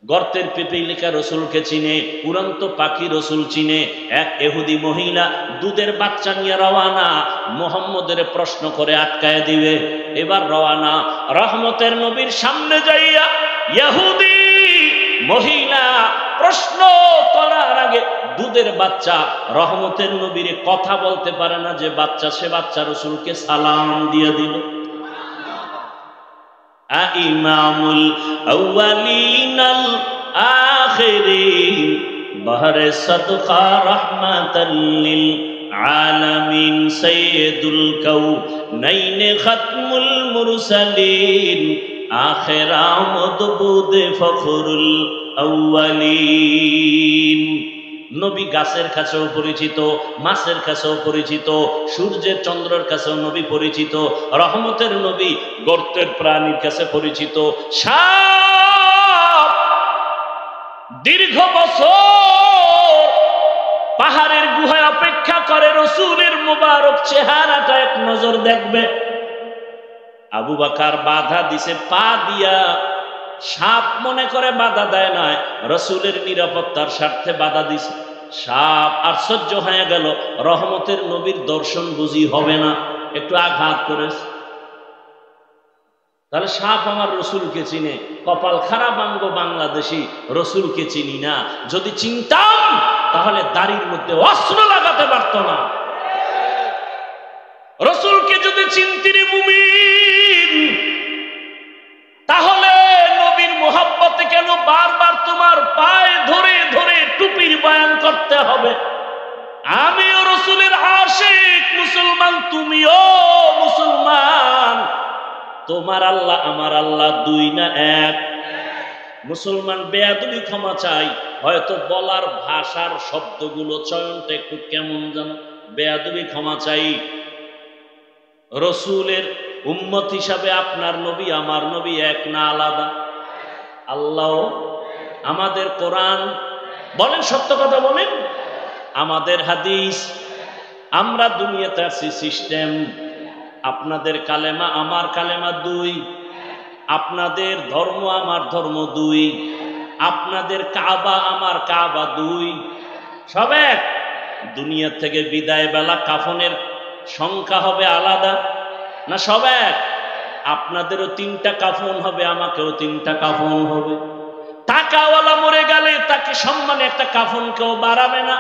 গর্তের পিপিলিকা রসুলকে চিনে, উড়ন্ত পাখি রসুল চিনে। এক ইহুদি মহিলা দুধের বাচ্চা নিয়ে রওয়ানা, মুহাম্মদের প্রশ্ন করে আটকায় দিবে। এবার রওয়ানা, রহমতের নবীর সামনে যাইয়া ইহুদি মহিলা প্রশ্ন করার আগে দুধের বাচ্চা রহমতের নবীরে কথা বলতে পারে না যে বাচ্চা, সে বাচ্চা রসুলকে সালাম দিয়ে দিল। ইমামুল আউয়ালিনাল আখিরিন বাহরে সাদকা রাহমাতাল লিল আলামিন সাইয়্যিদুল কাউনাইন খাতমুল মুরসালিন আখিরা মদবুদ ফখরুল আউয়ালিন। নবী গাছের কাছেও পরিচিত, মাছের কাছেও পরিচিত, সূর্যের চন্দ্রের কাছেও নবী পরিচিত, রহমতের নবী গর্তের প্রাণীর কাছে পরিচিত। সাপ দীর্ঘ বছর পাহাড়ের গুহায় অপেক্ষা করে রসুলের মুবারক চেহারাটা এক নজর দেখবে। আবু বকর বাধা দিছে পা দিয়া, সাপ মনে করে বাধা দেয় নাই, রসুলের নিরাপত্তার স্বার্থে বাধা দিছে। সাপ আশ্চর্য হয়ে গেল, রহমতের নবীর দর্শন বুঝি হবে না, একটু আঘাত করেছে। তাহলে সাপ আমার রসুলকে চিনে, কপাল খারাপ আঙ্গ বাংলাদেশি, রসুলকে চিনি না। যদি চিনতাম তাহলে দাড়ির মধ্যে অস্ত্র লাগাতে পারত না। রসুলকে যদি চিনতিনি মুমিন, তাহলে নবীর মোহাব্বতে কেন বারবার তোমার পায়ে ধরে ধরে টুপির বয়ান করতে হবে? আমিও রসুলের আশিক মুসলমান, তুমিও মুসলমান। তোমার আল্লাহ আমার আল্লাহ দুই না এক? মুসলমান বেয়াদবি ক্ষমা চাই, হয়তো বলার ভাষার শব্দগুলো চয়নটা একটু কেমন যেন, বেয়াদবি ক্ষমা চাই। রসুলের উম্মত হিসাবে আপনার নবী আমার নবী এক না আলাদা? আল্লাহ আমাদের কোরআন বলেন, সত্য কথা বলেন, আমাদের হাদিস, আমরা দুনিয়াতে আছি সিস্টেম। আপনাদের কালেমা আমার কালেমা দুই, আপনাদের ধর্ম আমার ধর্ম দুই, আপনাদের কাবা আমার কাবা দুই, সব এক। দুনিয়া থেকে বিদায় বেলা কাফনের সংখ্যা হবে আলাদা না সব এক? আপনাদেরও তিনটা কাফন হবে, আমাকেও তিনটা কাফন হবে। টাকাওয়ালা মরে গেলে তাকে সম্মানে একটা কাফন কেউ বাড়াবে না।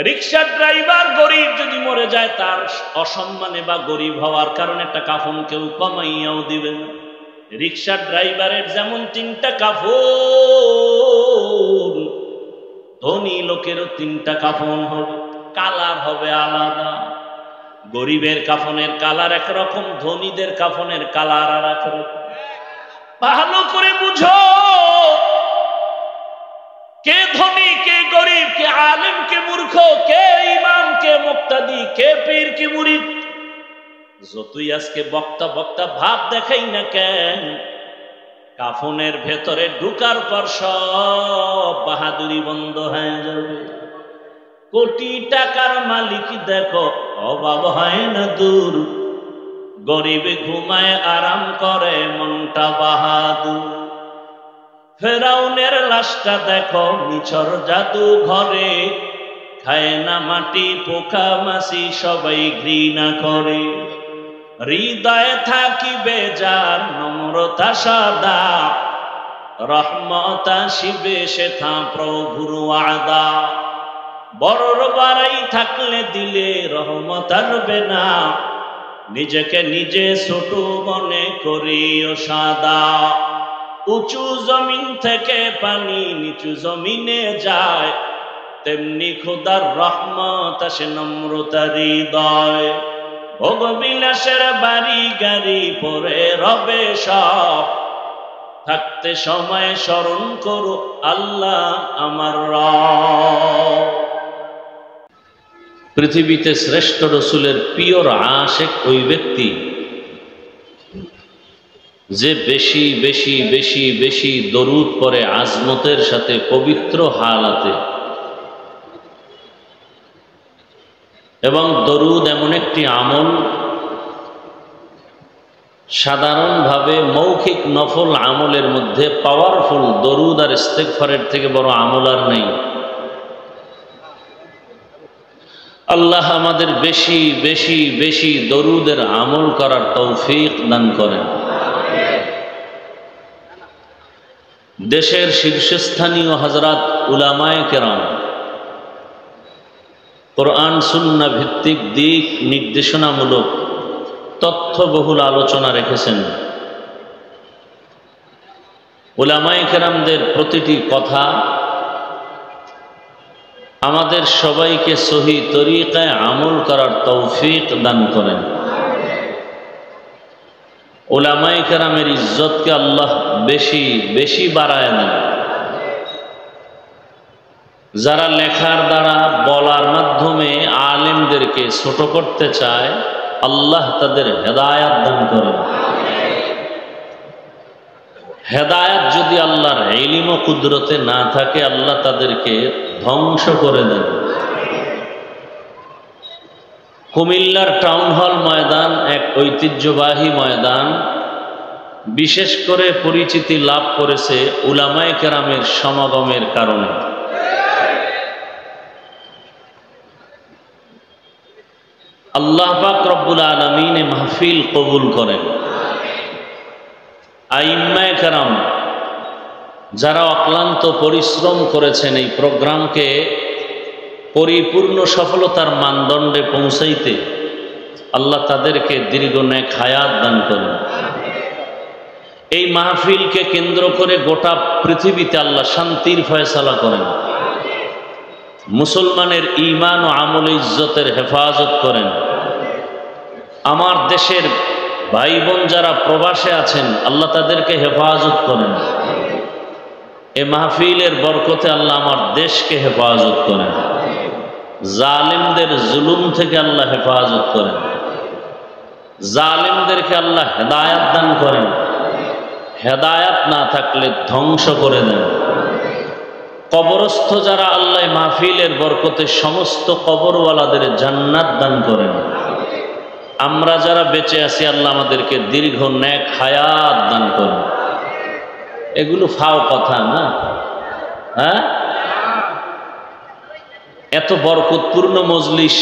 রিক্সার ড্রাইভার গরিব যদি মরে যায়, তার অসম্মানে বা গরিব হওয়ার কারণে একটা কাফন কেউ কমাইয়াও দিবে না। রিক্সার ড্রাইভারের যেমন তিনটা কাফন, ধনী লোকেরও তিনটা কাফন হবে, কালার হবে আলাদা। গরিবের কাফনের কালার একরকম, ধনীদের কাফনের কালার আর একরকম। ভালো করে বুঝো, কে ধনী কে গরিব, কে আলেম কে মূর্খ, কে ইমাম কে মুক্তাদি, কে পীর কে মুরিদ। যতই আজকে বক্তা বক্তা ভাব দেখাই না কেন, কাফনের ভেতরে ঢুকার পর সব বাহাদুরি বন্ধ হয়ে যাবে। কোটি টাকার মালিক দেখো অভাব হয় না দূর, গরিবে ঘুমায় আরাম করে মনটা বাহাদুর। ফেরাউনের লাশটা দেখো নিছর জাদু ঘরে, খায় না মাটি পোকা মাছি সবাই ঘৃণা করে। হৃদয়ে থাকিবে যার নম্রতা সাদা, রহমত আসিবে সেথা প্রভুর ওয়াদা। বড়র বাড়াই থাকলে দিলে রহমত আসবে না, নিজেকে নিজে ছোট মনে করিও সাদা। উঁচু জমিন থেকে পানি নিচু জমিনে যায়, তেমনি খোদার রহমত আসে নম্রতার হৃদয়। ভোগবিলাসের বাড়ি গাড়ি পরে রবে সব, থাকতে সময় স্মরণ করো আল্লাহ আমার রব। পৃথিবীতে শ্রেষ্ঠ রসুলের পিওর আশেক ওই ব্যক্তি যে বেশি বেশি বেশি বেশি দরুদ পড়ে আজমতের সাথে পবিত্র হালাতে। এবং দরুদ এমন একটি আমল সাধারণভাবে মৌখিক নফল আমলের মধ্যে পাওয়ারফুল দরুদ আর ইস্তেগফারের থেকে বড় আমল আর নেই। আল্লাহ আমাদের বেশি বেশি বেশি দরুদের আমল করার তৌফিক দান করেন। দেশের শীর্ষস্থানীয় হযরত উলামায়ে কেরাম কোরআন সুন্নাহ ভিত্তিক দিক নির্দেশনামূলক তথ্যবহুল আলোচনা রেখেছেন। উলামায়ে কেরামদের প্রতিটি কথা আমাদের সবাইকে সহি তরিকায় আমল করার তৌফিক দান করেন। উলামায়ে কেরামের ইজ্জতকে আল্লাহ বেশি বেশি বাড়ায় দেন। যারা লেখার দ্বারা বলার মাধ্যমে আলেমদেরকে ছোট করতে চায়, আল্লাহ তাদের হেদায়াত দান করেন। হেদায়াত যদি আল্লাহর ইলম ও কুদরতে না থাকে, আল্লাহ তাদেরকে ধ্বংস করে দেন। কুমিল্লার টাউন হল ময়দান এক ঐতিহ্যবাহী ময়দান, বিশেষ করে পরিচিতি লাভ করেছে উলামায়ে কেরামের সমাগমের কারণে। আল্লাহ পাক রব্বুল আলামিন এই মাহফিল কবুল করেন। আইম্মায়ে কেরাম যারা অক্লান্ত পরিশ্রম করেছেন এই প্রোগ্রামকে পরিপূর্ণ সফলতার মানদণ্ডে পৌঁছাইতে, আল্লাহ তাদেরকে দীর্ঘ নেক হায়াত দান করেন। এই মাহফিলকে কেন্দ্র করে গোটা পৃথিবীতে আল্লাহ শান্তির ফয়সালা করেন। মুসলমানের ঈমান ও আমল ইজ্জতের হেফাজত করেন। আমার দেশের ভাই বোন যারা প্রবাসে আছেন, আল্লাহ তাদেরকে হেফাজত করেন। এ মাহফিলের বরকতে আল্লাহ আমার দেশকে হেফাজত করেন। জালিমদের জুলুম থেকে আল্লাহ হেফাজত করেন। জালিমদেরকে আল্লাহ হেদায়াত দান করেন। হেদায়াত না থাকলে ধ্বংস করে দেন। কবরস্থ যারা, আল্লাহ মাহফিলের বরকতে সমস্ত কবরওয়ালাদের জান্নাত দান করেন। আমরা যারা বেঁচে আছি, আল্লাহ আমাদেরকে দীর্ঘ নেক হায়াত দান করেন। এগুলো ফাও কথা না, হ্যাঁ? এত বরকতপূর্ণ মজলিস,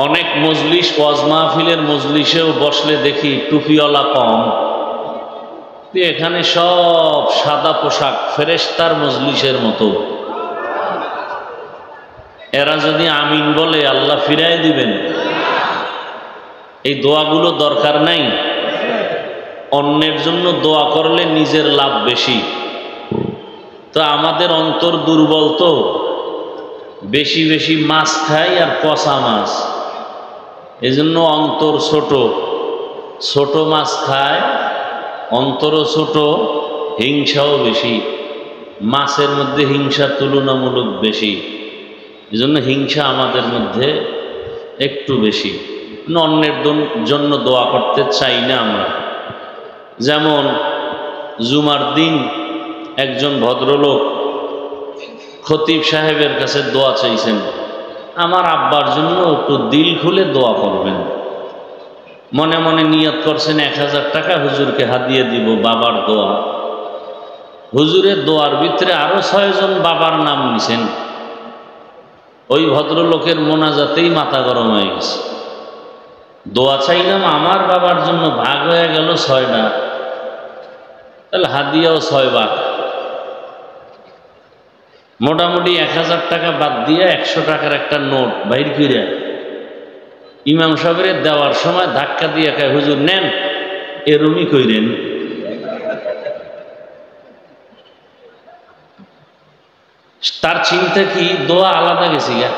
অনেক মজলিস ওয়াজ মাহফিলের মজলিসেও বসলে দেখি টুপিওয়ালা কম, এখানে সব সাদা পোশাক, ফেরেশতার মজলিসের মতো। এরা যদি আমিন বলে, আল্লাহ ফিরাই দিবেন। এই দোয়াগুলো দরকার নাই। অন্যের জন্য দোয়া করলে নিজের লাভ বেশি। তো আমাদের অন্তর দুর্বল, তো বেশি বেশি মাছ খাই আর পচা মাছ, এজন্য অন্তর ছোট। ছোট মাছ খায়, অন্তরও ছোট, হিংসাও বেশি। মাছের মধ্যে হিংসা তুলনামূলক বেশি, এজন্য হিংসা আমাদের মধ্যে একটু বেশি। অন্যের জন্য দোয়া করতে চাই না আমরা। যেমন জুমার দিন একজন ভদ্রলোক খতিব সাহেবের কাছে দোয়া চাইছেন, আমার আব্বার জন্য একটু দিল খুলে দোয়া করবেন। মনে মনে নিয়ত করছেন 1000 টাকা হুজুরকে হাদিয়ে দিব, বাবার দোয়া। হুজুরের দোয়ার ভিতরে আরো 6 জন বাবার নাম নিছেন। ওই ভদ্রলোকের মোনাজাতেই মাথা গরম হয়ে গেছে। দোয়া চাইলাম আমার বাবার জন্য, ভাগ হয়ে গেল 6টা, তাহলে হাদিয়াও 6 ভাগ। মোটামুটি 1000 টাকা বাদ দিয়ে 100 টাকার একটা নোট বাইর করে ইমাম সাহেবের দেওয়ার সময় ধাক্কা দিয়ে কয়, হুজুর নেন, এরমই কইরেন। তার চিন্তা কি, দোয়া আলাদা গেছে গা,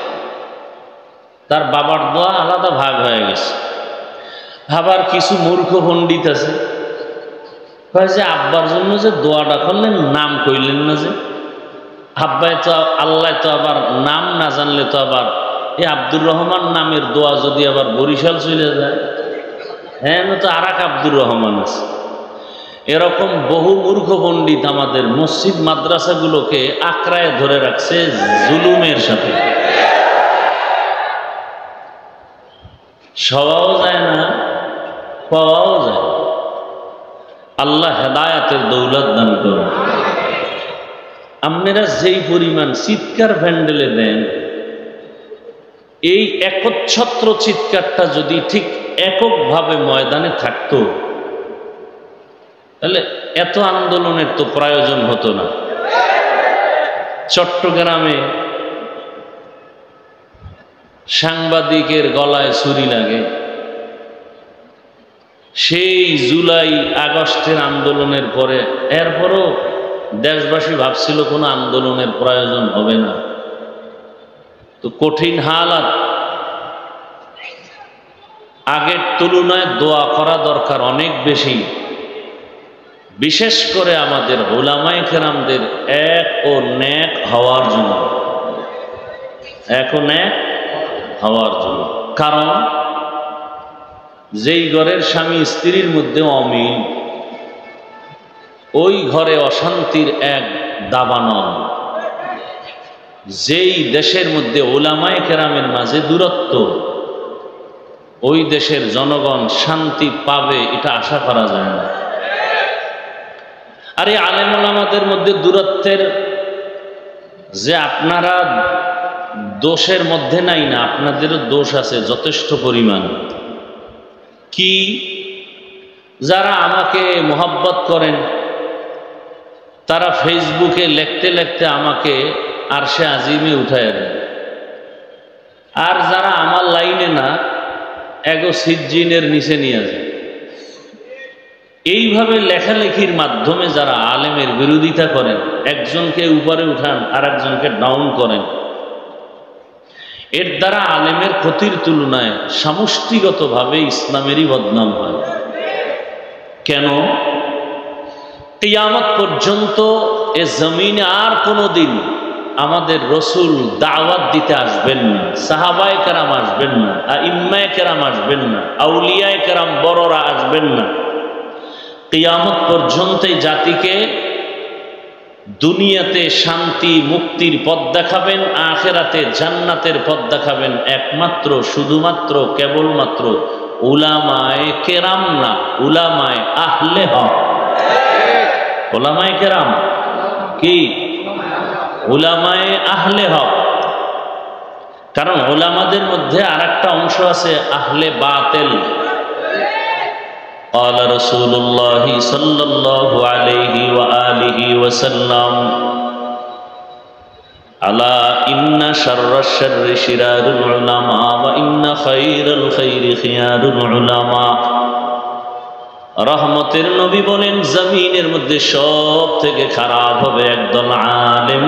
তার বাবার দোয়া আলাদা ভাগ হয়ে গেছে। আবার কিছু মূর্খ পণ্ডিত আছে, যে আব্বার জন্য যে দোয়াটা করলেন, নাম কইলেন না যে। আব্বাই তো, আল্লাহ তো আবার নাম না জানলে তো আবার এই আব্দুর রহমান নামের দোয়া যদি আবার বরিশাল চলে যায়, হ্যাঁ, তো আর এক আব্দুর রহমান আছে। এরকম বহু মূর্খ পণ্ডিত আমাদের মসজিদ মাদ্রাসাগুলোকে আঁকড়ায় ধরে রাখছে জুলুমের সাথে। সবাও যায় না, পাওয়াও যায়। আল্লাহ হেদায়াতের দৌলত দান করুন। আপনারা যেই পরিমাণ চিৎকার প্যান্ডেলে দেন, এই একচ্ছত্র চিৎকারটা যদি ঠিক এককভাবে ময়দানে থাকতো, তাহলে এত আন্দোলনের তো প্রয়োজন হতো না। চট্টগ্রামে সাংবাদিকের গলায় ছুরি লাগে, সেই জুলাই আগস্টের আন্দোলনের পরে, এরপরও দেশবাসী ভাবছিল কোনো আন্দোলনের প্রয়োজন হবে না। তো কঠিন হালাত, আগের তুলনায় দোয়া করা দরকার অনেক বেশি, বিশেষ করে আমাদের উলামায়ে কেরামদের এক ও নেক হওয়ার জন্য, এক ও নেক হওয়ার জন্য। কারণ যেই ঘরের স্বামী স্ত্রীর মধ্যে অমিল, ওই ঘরে অশান্তির এক দাবানল। যেই দেশের মধ্যে উলামায়ে কেরামের মাঝে দূরত্ব, ওই দেশের জনগণ শান্তি পাবে এটা আশা করা যায় না। আর এই আলেম ওলামাদের মধ্যে দূরত্বের যে আপনারা দোষের মধ্যে নাই না, আপনাদেরও দোষ আছে যথেষ্ট পরিমাণ। কি? যারা আমাকে মোহাব্বত করেন, তারা ফেসবুকে লিখতে লিখতে আমাকে আরশে আজিমে উঠায় দেন, আর যারা আমার লাইনে না, এগো সিজ্জিনের নিচে নিয়ে যায়। এইভাবে লেখালেখির মাধ্যমে যারা আলেমের বিরোধিতা করেন, একজনকে উপরে উঠান আর একজনকে ডাউন করেন, এর দ্বারা আলেমের ক্ষতির তুলনায় সমষ্টিগতভাবে ইসলামেরই বদনাম হয়। কেন? কিয়ামত পর্যন্ত এ জমিনে আর কোনোদিন আমাদের রসুল দাওয়াত দিতে আসবেন না, সাহাবায়ে কেরাম আসবেন না, আইম্মায়ে কেরাম আসবেন না, আউলিয়ায়ে কেরাম বড়রা আসবেন না। কিয়ামত পর্যন্ত এই জাতিকে দুনিয়াতে শান্তি মুক্তির পথ দেখাবেন, আখিরাতে জান্নাতের পথ দেখাবেন একমাত্র শুধুমাত্র কেবলমাত্র উলামায়ে কেরাম না, উলামায়ে আহলে হক। উলামায়ে কেরাম কি? উলামায়ে আহলে হক। কারণ উলামাদের মধ্যে আর একটা অংশ আছে আহলে বাতিল। قال رسول الله صلى الله عليه وآله وسلم ألا إن شر الشر شرار العلماء وإن خير الخير خيار العلماء। রহমতের নবী বলেন, জমিনের মধ্যে সব থেকে খারাপ হবে একদল আলেম,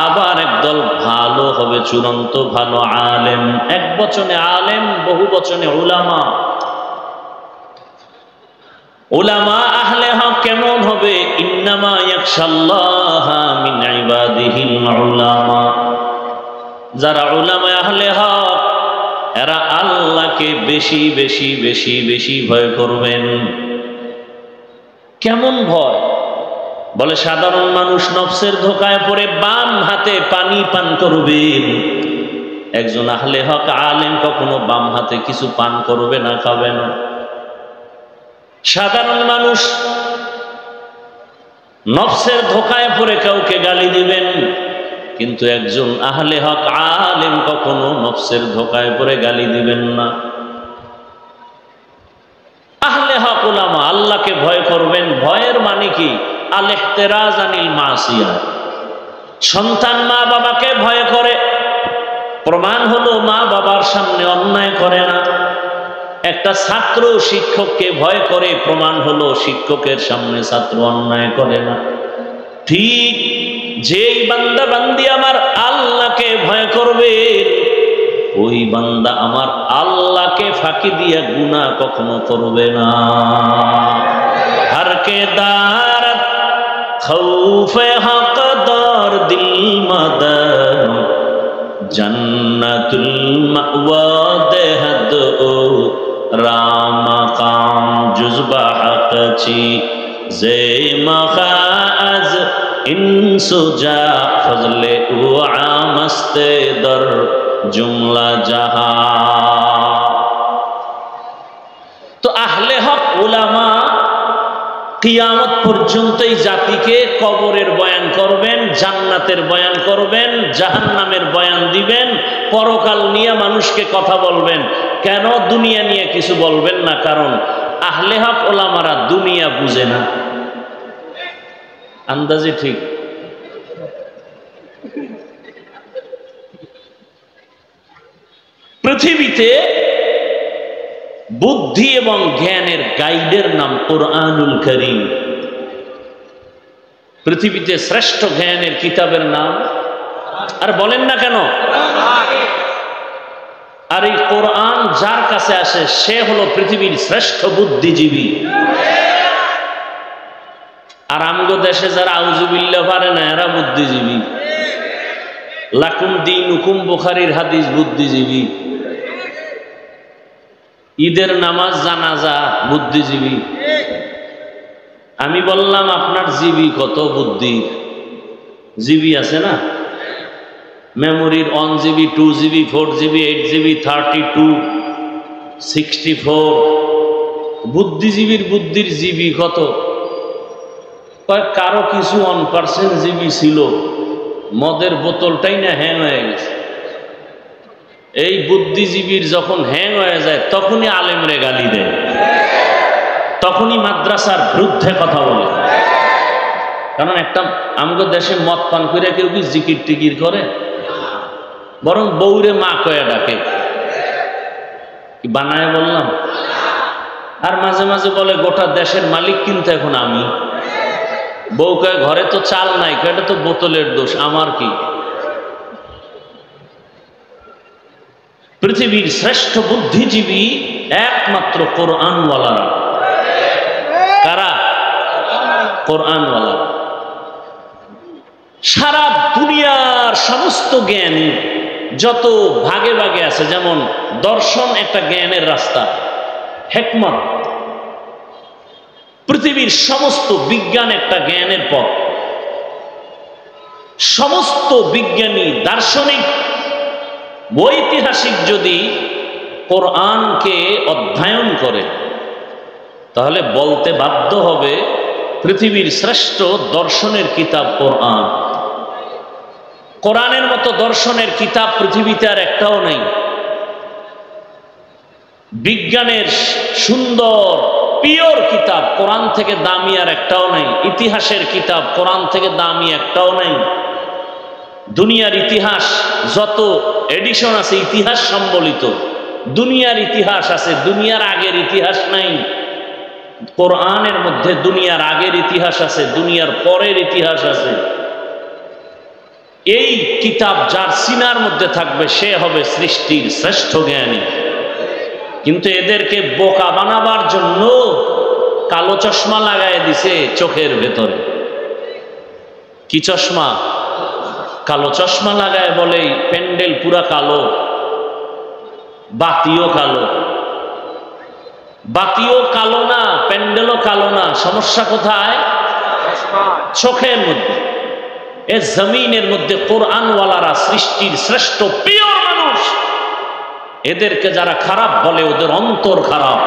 আবার একদল ভালো হবে, চূড়ান্ত ভালো আলেম। এক বচনে আলেম, বহু বচনে উলামা। উলামা আহলে হক কেমন হবে? ইন্নামা ইয়াখশাল্লাহা মিন ইবাদিহিল উলামা। যারা উলামা আহলে হক, এরা আল্লাহকে বেশি বেশি বেশি বেশি ভয় করবেন। কেমন ভয়? বলে সাধারণ মানুষ নফসের ধোকায় পড়ে বাম হাতে পানি পান করবেন, একজন আহলে হক আলেম কখনো বাম হাতে কিছু পান করবে না, খাবে না। সাধারণ মানুষ নফসের ধোকায় পড়ে কাউকে গালি দিবেন, কিন্তু একজন আহলে হক আলেম কখনো নফসের ধোকায় পড়ে গালি দিবেন না। আহলে হক উলামা আল্লাহকে ভয় করবেন। ভয়ের মানে কি? আল ইহতিরাজ আনিল মাসিয়া। সন্তান মা বাবাকে ভয় করে, প্রমাণ হলো মা বাবার সামনে অন্যায় করে না। একটা ছাত্র শিক্ষককে ভয় করে, প্রমাণ হলো শিক্ষকের সামনে ছাত্র অন্যায় করে না। ঠিক যেই বান্দা বান্দি আমার আল্লাহকে ভয় করবে, ওই বান্দা আমার আল্লাহকে ফাঁকি দিয়া গুনাহ কখনো করবে না। হরকে দারত খৌফে হকদার দিল মাদার জান্নাতুল মাওয়া দেহদ ও রাম কাম জুজবা হকচি জে মখাজ ইনসুজা ফজলে ও আমস্তে দর জুমলা জাহা। তো কিয়ামত পর্যন্ত এই জাতিকে কবরের বয়ান করবেন, জান্নাতের বয়ান করবেন, জাহান্নামের বয়ান দিবেন, পরকাল নিয়ে মানুষকে কথা বলবেন। কেন দুনিয়া নিয়ে কিছু বলবেন না? কারণ আহলে হক ওলামারা দুনিয়া বুঝে না। আন্দাজে ঠিক। পৃথিবীতে বুদ্ধি এবং জ্ঞানের গাইডের নাম কোরআনুল কারীম। পৃথিবীতে শ্রেষ্ঠ জ্ঞানের কিতাবের নাম, আর বলেন না কেন? আর এই কোরআন যার কাছে আসে সে হলো পৃথিবীর শ্রেষ্ঠ বুদ্ধিজীবী। আর আমগো দেশে যারা আউযুবিল্লাহ পারে না এরা বুদ্ধিজীবী। লাকুম দীনুকুম বুখারীর হাদিস বুদ্ধিজীবী, ঈদের নামাজ জানাজা বুদ্ধিজীবী। আমি বললাম আপনার জিবি কত? বুদ্ধি জিবি আছে না, মেমোরির 1 GB 2 GB 4 GB 8 GB 32 64। বুদ্ধিজীবীর বুদ্ধির জিবি কত? কারো কিছু 1% জিবি ছিল, মদের বোতলটাই না হ্যাং হয়ে গেছে। এই বুদ্ধিজীবীর যখন হ্যাং হয়ে যায় তখনই আলেমরে গালি দেয়, তখনই মাদ্রাসার বিরুদ্ধে কথা বলে। কারণ একটা আমাদের দেশে মদ পান করে কেউ কি জিকির টিকির করে? বরং বউরে মা কয়ে ডাকে। কি বানায় বললাম? আর মাঝে মাঝে বলে গোটা দেশের মালিক কিন্তু এখন আমি। বউ কয়ে ঘরে তো চাল নাই, এটা তো বোতলের দোষ, আমার কি? পৃথিবীর শ্রেষ্ঠ বুদ্ধিজীবী একমাত্র কোরআনওয়ালারা। কারা? কোরআনওয়ালা। সারা দুনিয়ার সমস্ত জ্ঞান যত ভাগে ভাগে আছে, যেমন দর্শন একটা জ্ঞানের রাস্তা, হিকমত। পৃথিবীর সমস্ত বিজ্ঞান একটা জ্ঞানের পথ। সমস্ত বিজ্ঞানী, দার্শনিক, ঐতিহাসিক যদি কোরআনকে অধ্যয়ন করে তাহলে বলতে বাধ্য হবে পৃথিবীর শ্রেষ্ঠ দর্শনের কিতাব কোরআন। কোরআনের মতো দর্শনের কিতাব পৃথিবীতে আর একটাও নেই। বিজ্ঞানের সুন্দর পিওর কিতাব কোরআন থেকে দামি আর একটাও নেই। ইতিহাসের কিতাব কোরআন থেকে দামি একটাও নেই। দুনিয়ার ইতিহাস যত এডিশন আছে ইতিহাস সম্বলিত, দুনিয়ার ইতিহাস আছে, দুনিয়ার আগের ইতিহাস নাই। কোরআনের মধ্যে দুনিয়ার আগের ইতিহাস আছে, দুনিয়ার পরের ইতিহাস আছে। এই কিতাব যার সিনার মধ্যে থাকবে সে হবে সৃষ্টির শ্রেষ্ঠ জ্ঞানী। কিন্তু এদেরকে বোকা বানাবার জন্য কালো চশমা লাগায় দিছে চোখের ভেতরে। কি চশমা? কালো চশমা লাগায় বলে প্যান্ডেল পুরা কালো, বাতিও কালো। বাতিও কালো না, প্যান্ডেলও কালো না, সমস্যা কোথায়? চোখের মধ্যে। এ জমিনের মধ্যে কোরআনওয়ালারা সৃষ্টির শ্রেষ্ঠ পিওর মানুষ। এদেরকে যারা খারাপ বলে ওদের অন্তর খারাপ।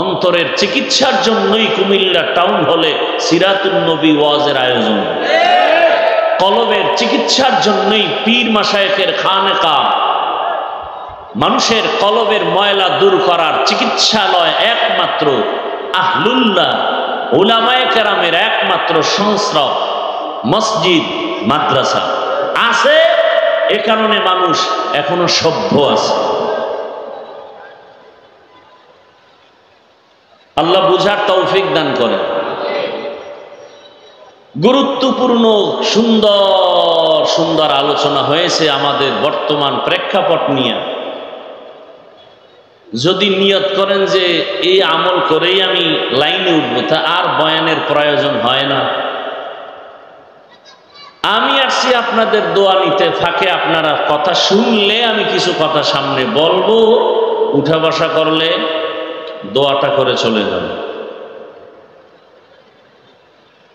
অন্তরের চিকিৎসার জন্যই কুমিল্লা টাউন হলে সিরাতুন নবী ওয়াজের আয়োজন। কলবের চিকিৎসার জন্যই পীর মাশায়েখের খানেকা। মানুষের কলবের ময়লা দূর করার চিকিৎসালয় একমাত্র আহলুল্লাহ উলামায়ে কেরামের একমাত্র সংস্থা মসজিদ মাদ্রাসা আছে। এ কারণে মানুষ এখনো সভ্য আছে। আল্লাহ বুঝার তৌফিক দান করে। গুরুত্বপূর্ণ সুন্দর সুন্দর আলোচনা হয়েছে আমাদের বর্তমান প্রেক্ষাপট নিয়ে। যদি নিয়ত করেন যে এই আমল করেই আমি লাইনে উঠবো, তা আর বয়ানের প্রয়োজন হয় না। আমি আসছি আপনাদের দোয়া নিতে, ফাঁকে আপনারা কথা শুনলে আমি কিছু কথা সামনে বলবো, উঠা বসা করলে দোয়াটা করে চলে যাবে।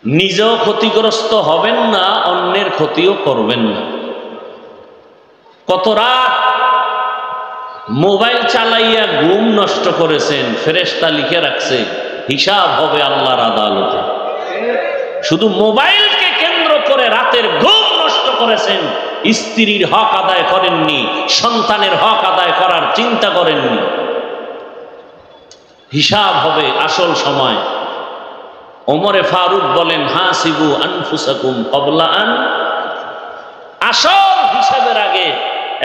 নিজেও ক্ষতিগ্রস্ত হবেন না, অন্যের ক্ষতিও করবেন না। কত রাত মোবাইল চালাইয়া ঘুম নষ্ট করেছেন, ফেরেশতা লিখে রাখছে হিসাব হবে আল্লাহর আদালতে। শুধু মোবাইলকে কেন্দ্র করে রাতের ঘুম নষ্ট করেছেন, স্ত্রীর হক আদায় করেননি, সন্তানের হক আদায় করার চিন্তা করেননি। হিসাব হবে আসল সময়। ওমরে ফারুক বলেন, হাসিবু আনফুসাকুম ক্বাবলা আন, আসল হিসাবের আগে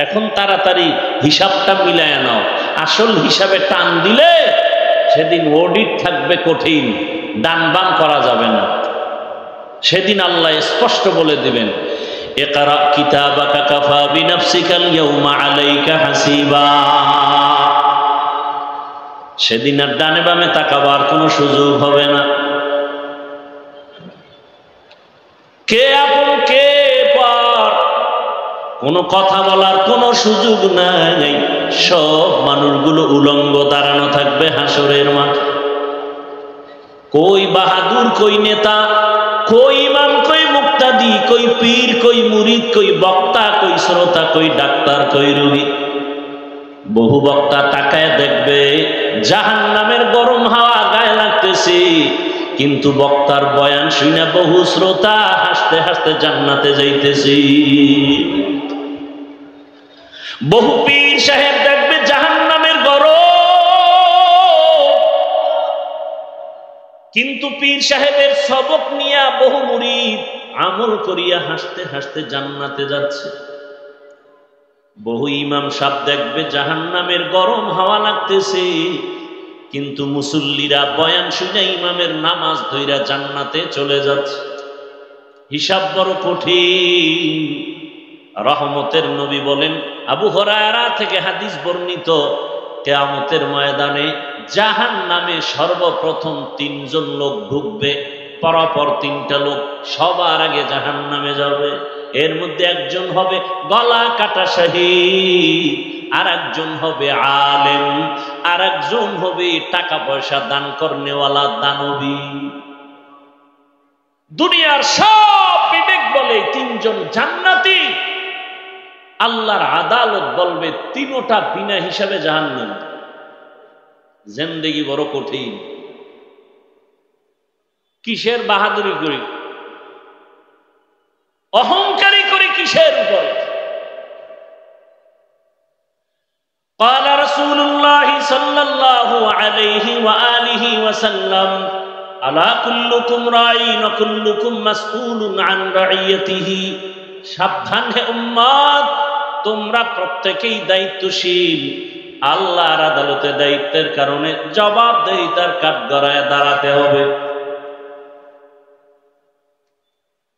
এখন তাড়াতাড়ি হিসাবটা মিলায় নাও। আসল হিসাবে টান দিলে সেদিন অডিট থাকবে কঠিন, ডান বাম করা যাবে না। সেদিন আল্লাহ স্পষ্ট বলে দিবেন, ইকরা কিতাবাকা কাফা বিনাফসিকাল ইয়াউমা আলাইকা হাসিবা। সেদিন আর ডানে বামে তাকাবার কোনো সুযোগ হবে না। কে আপন কে পর কোনো কথা বলার কোনো সুযোগ নাই। সব মানুষগুলো উলঙ্গ দাঁড়ানো থাকবে হাসরের মাঠে। কই বাহাদুর, কই নেতা, কই ইমাম, কই মুক্তাদি, কই পীর, কই মুরিদ, কই বক্তা, কই শ্রোতা, কই ডাক্তার, কই রোগী। বহু বক্তা তাকায় দেখবে জাহান্নামের গরম হাওয়া গায়ে লাগতেছে, কিন্তু বক্তার বয়ান শুনে বহু শ্রোতা হাসতে হাসতে জান্নাতে যাইতেছি। বহু পীর সাহেব দেখবে জাহান্নামের গরম, কিন্তু পীর সাহেবের সবক নিয়া বহু মুরিদ আমল করিয়া হাসতে হাসতে জান্নাতে যাচ্ছে। বহু ইমাম সাহেব দেখবে জাহান্নামের গরম হাওয়া লাগতেছে, কিন্তু মুসল্লিরা বয়ান শুনে ইমামের নামাজ ধইরা জান্নাতে চলে যাচ্ছে। হিসাব বড় কঠিন। রহমতের নবী বলেন, আবু হুরায়রা থেকে হাদিস বর্ণিত, কিয়ামতের ময়দানে জাহান্নামে সর্বপ্রথম 3 জন লোক ঢুকবে। পরপর 3টা লোক সবার আগে জাহান্নামে যাবে। এর মধ্যে একজন হবে গলা কাটা শহীদ, আর একজন হবে আলেম, আর একজন হবে টাকা পয়সা দান করনেওয়ালা দানবী। দুনিয়ার সব বিবেক বলে 3 জন জান্নাতি, আল্লাহর আদালত বলবে 3টা বিনা হিসাবে জাহান্নাম। জিন্দেগি বড় কঠিন। কিসের বাহাদুরি করি, অহংকারী করি কিসের উপর? قال رسول الله صلى الله عليه وآله وسلم ألا كلكم راع وكلكم مسؤول عن رعيته। সাবধান হে উম্মত, তোমরা প্রত্যেকেই দায়িত্বশীল। আল্লাহর আদালতে দায়িত্বের কারণে জবাবদেহিতার কাঠগড়ায় দাঁড়াতে হবে।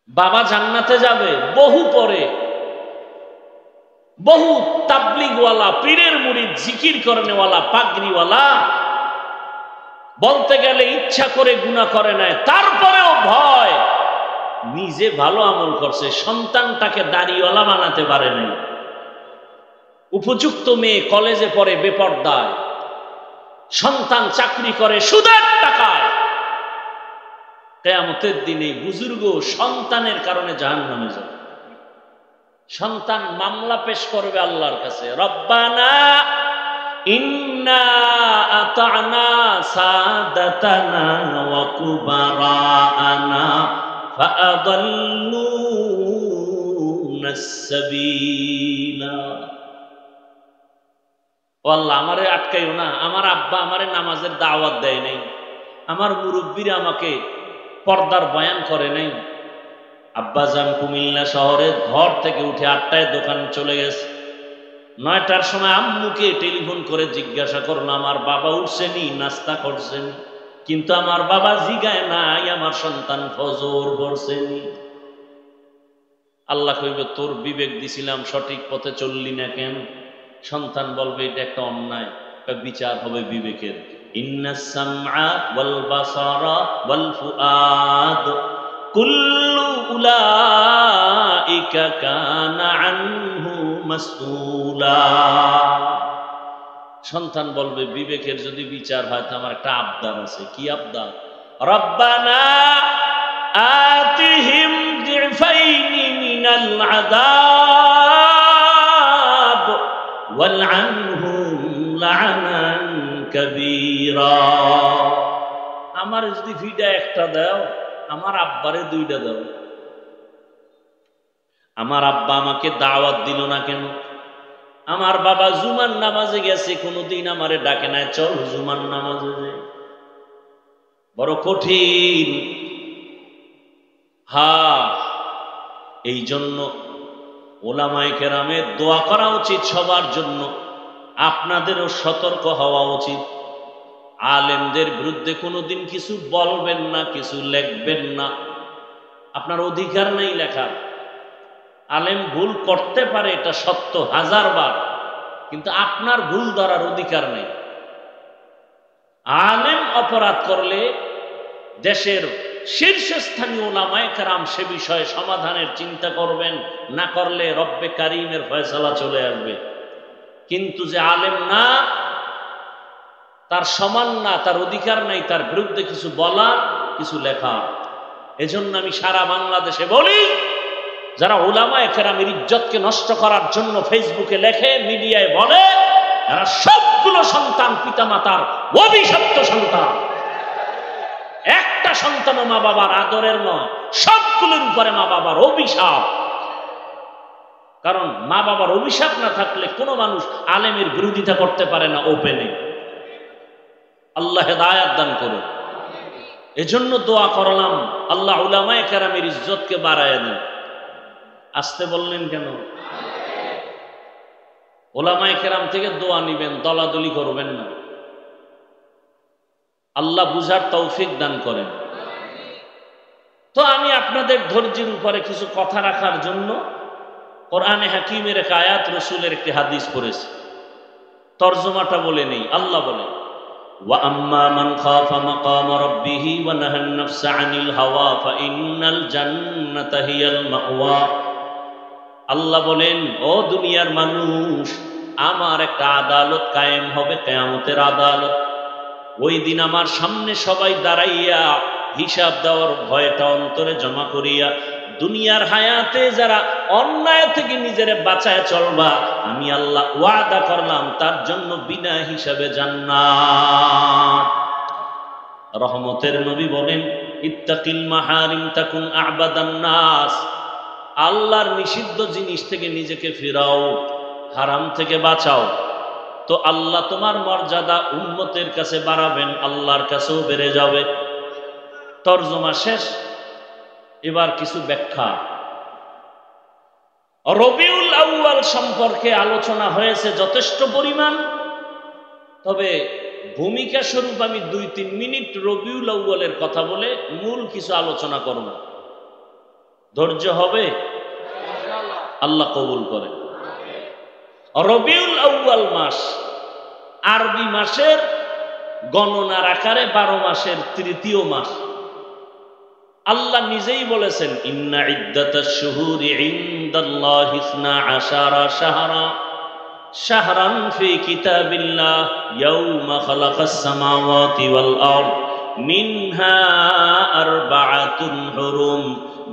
বাবা জান্নাতে যাবে বহু পরে, বহু তাবলিগওয়ালা, পীরের মুরিদ, জিকির করনেওয়ালা, পাগড়িওয়ালা বলতে গেলে ইচ্ছা করে গুনাহ করে নাই, তারপরেও ভয়, নিজে ভালো আমল করছে, সন্তানটাকে দাড়িওয়ালা বানাতে পারে নাই। উপযুক্ত মেয়ে কলেজে পড়ে বেপরদায়, সন্তান চাকরি করে সুদের টাকায়। কিয়ামতের দিনে বুজুর্গ সন্তানের কারণে জাহান্নামে যাবে। সন্তান মামলা পেশ করবে আল্লাহর কাছে, রব্বানা ইন্না আতানা সাদাতানা ওয়া কুবারানা ফাআদাল্লুনাস সাবিলা। ও আল্লাহ, আমারে আটকাইও না, আমার আব্বা আমারে নামাজের দাওয়াত দেয় নাই, আমার মুরব্বীরা আমাকে পর্দার বয়ান করে নাই। আব্বাজান কুমিল্লা শহরে ঘর থেকে উঠে 8টায় দোকান চলে গেছে। 9টার সময় আম্মুকে টেলিফোন করে জিজ্ঞাসা করলো আমার বাবা উঠছেনি, নাস্তা করছেনি, কিন্তু আমার বাবা জিগায় নাই আমার সন্তান ফজর পড়ছেনি। আল্লাহ কইবে, তোর বিবেক দিছিলাম, সঠিক পথে চললি না কেন? সন্তান বলবে, এটা একটা অন্যায়। বিচার হবে বিবেকের। ইন্নাস সামআ ওয়াল বাসারা ওয়াল ফুআদ কুল্লু উলাইকা কানা আনহু মাসউলা। সন্তান বলবে, বিবেকের যদি বিচার হয় তো আমার একটা আবদার আছে। কি আবদার? রব্বানা আতিহিম দিফাইনি মিনাল আযাব ওয়ালআনহুম লা'নান কাবীরা। আমার যদি ভিডা একটা দাও, আমার আব্বারে দুইটা দাও। আমার আব্বা আমাকে দাওয়াত দিল না কেন? আমার বাবা জুমার নামাজে গেছে, কোনোদিন আমারে ডাকে নাই, চল জুমার নামাজে যে। বড় কঠিন। এই জন্য ওলামায়ে কেরামের দোয়া করা উচিত সবার জন্য। আপনাদেরও সতর্ক হওয়া উচিত। আলেমদের বিরুদ্ধে কোনোদিন কিছু বলবেন না, কিছু লিখবেন না। আপনার অধিকার নেই লেখার। আলেম ভুল করতে পারে, এটা সত্য 1000 বার, কিন্তু আপনার ভুল ধরার অধিকার নেই। আলেম অপরাধ করলে দেশের শীর্ষস্থানীয় ওলামায়ে কেরাম সে বিষয়ে সমাধানের চিন্তা করবেন, না করলে রব্বে কারিমের ফয়সালা চলে আসবে। কিন্তু যে আলেম না, তার সমান না, তার অধিকার নাই তার বিরুদ্ধে কিছু বলা, কিছু লেখা। এজন্য আমি সারা বাংলাদেশে বলি, যারা উলামায়ে কেরামের ইজ্জতকে নষ্ট করার জন্য ফেসবুকে লেখে, মিডিয়ায় বলে, এরা সবগুলো সন্তান পিতামাতার অভিশপ্ত সন্তান। একটা সন্তানও মা বাবার আদরের নয়, সবগুলোর উপরে মা বাবার অভিশাপ। কারণ মা বাবার অভিশাপ না থাকলে কোনো মানুষ আলেমের বিরোধিতা করতে পারে না ওপেনে। আল্লাহ হেদায়েত দান করুন। এজন্য দোয়া করলাম, আল্লাহ উলামায়ে কেরামের ইজ্জতকে বাড়ায় দেন। আসতে বললেন কেন? উলামায়ে কেরাম থেকে দোয়া নিবেন, দলাদলি করবেন না। আল্লাহ বুঝার তৌফিক দান করেন। তো আমি আপনাদের ধৈর্যের উপরে কিছু কথা রাখার জন্য কোরআনে হাকিমের এক আয়াত, রসুলের একটি হাদিস পড়েছি। তর্জমাটা বলে নেই। আল্লাহ বলে, ওয়া আম্মা মান খাফা মাকাম রাব্বিহি ওয়া নাহান নাফসা আনিল হাওয়া ফাইন্নাল জান্নাতা হিয়াল মাওয়া। আল্লাহ বলেন, ও দুনিয়ার মানুষ, আমার একটা আদালত কায়েম হবে, কিয়ামতের আদালত। ওই দিন আমার সামনে সবাই দাঁড়াইয়া হিসাব দেওয়ার ভয়টা অন্তরে জমা করিয়া, দুনিয়ার হায়াতে যারা অন্যায় থেকে নিজেরে বাঁচায় চলবা, আমি আল্লাহ ওয়াদা করলাম তার জন্য বিনা হিসাবে জান্নাত। রহমতের নবী বলেন, ইত্তাকিল মাহারিম তাকুন আ'বাদান নাস। আল্লাহর নিষিদ্ধ জিনিস থেকে নিজেকে ফিরাও, হারাম থেকে বাঁচাও, তো আল্লাহ তোমার মর্যাদা উম্মতের কাছে বাড়াবেন, আল্লাহর কাছেও বেড়ে যাবে। তরজমা শেষ। এবার কিছু ব্যাখ্যা। রবিউল আউয়াল সম্পর্কে আলোচনা হয়েছে যথেষ্ট পরিমাণ, তবে ভূমিকা স্বরূপ আমি 2-3 মিনিট রবিউল আউয়ালের কথা বলে মূল কিছু আলোচনা করব। ধৈর্য হবে? আল্লাহ কবুল করেন। রবিউল আউয়াল মাস আরবি মাসের গণনার আকারে 12 মাসের তৃতীয় মাস। আল্লাহ নিজেই বলেছেন, ইন্না ইদ্দাতাশ শুহুরি ইনদাল্লাহি 12 শাহরা শাহরান ফি কিতাবিল্লাহ ইয়াউমা খালাকাস সামাওয়াতি ওয়াল আরদ মিনহা আরবাআতুন হুরুম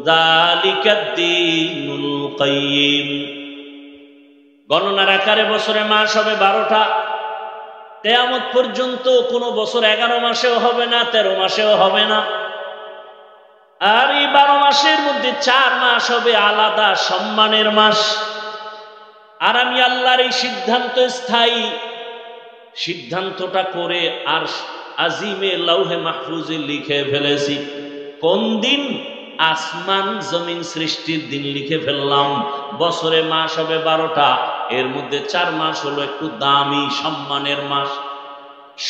যালিকাদ দীনুল কাইয়্যিম। গণনার আকারে বছরে মাস হবে 12টা। কিয়ামত পর্যন্ত কোনো বছর 11 মাসেও হবে না, 13 মাসেও হবে না। আর এই 12 মাসের মধ্যে 4 মাস হবে আলাদা সম্মানের মাস। আর আমি আল্লাহর এই সিদ্ধান্ত স্থায়ী, সিদ্ধান্তটা করে আর আজিমে লাউহে মাহফুজে লিখে ফেলেছি। কোন দিন? আসমান জমিন সৃষ্টির দিন লিখে ফেললাম। বছরে মাস হবে 12টা, এর মধ্যে 4 মাস হলো একটু দামি সম্মানের মাস।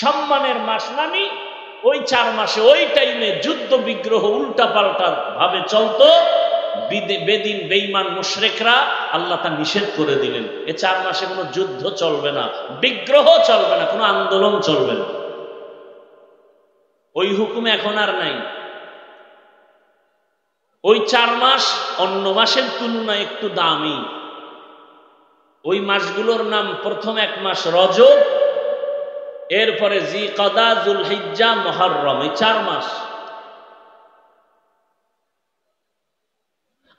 সম্মানের মাস মানে ওই 4 মাসে ওই টাইমে যুদ্ধ বিগ্রহ উল্টা পাল্টা ভাবে চলতো, বেদিন বেঈমান মুশরিকরা, আল্লাহ তা নিষেধ করে দিলেন। এই 4 মাসে কোনো যুদ্ধ চলবে না, বিগ্রহ চলবে না, কোনো আন্দোলন চলবে না। ওই হুকুম এখন আর নাই। ওই 4 মাস অন্য মাসের তুলনায় একটু দামি। ওই মাসগুলোর নাম, প্রথম 1 মাস রজব, এরপরে জিকদা, যুলহিজ্জা, মুহররম, এই 4 মাস।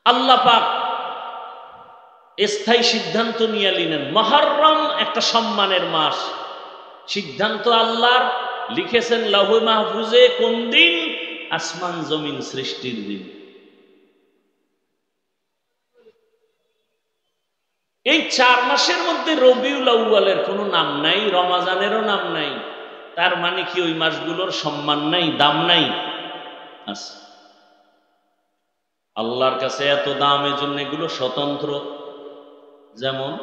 আল্লাহ পাক স্থায়ী সিদ্ধান্ত নিয়ে নিলেন, মুহররম একটা সম্মানের মাস। সিদ্ধান্ত আল্লাহর, লিখেছেন লাউহে মাহফুজে কোন দিন? আসমান জমিন সৃষ্টির দিন। এই 4 মাসের মধ্যে রবিউল আউয়ালের কোনো নাম নাই, রমাজানেরও নাম নাই। তার মানে কি ওই মাসগুলোর সম্মান নাই, দাম নাই? আছে। আল্লাহর কাছে এত দাম, এজন্য এগুলো স্বতন্ত্র। যেমন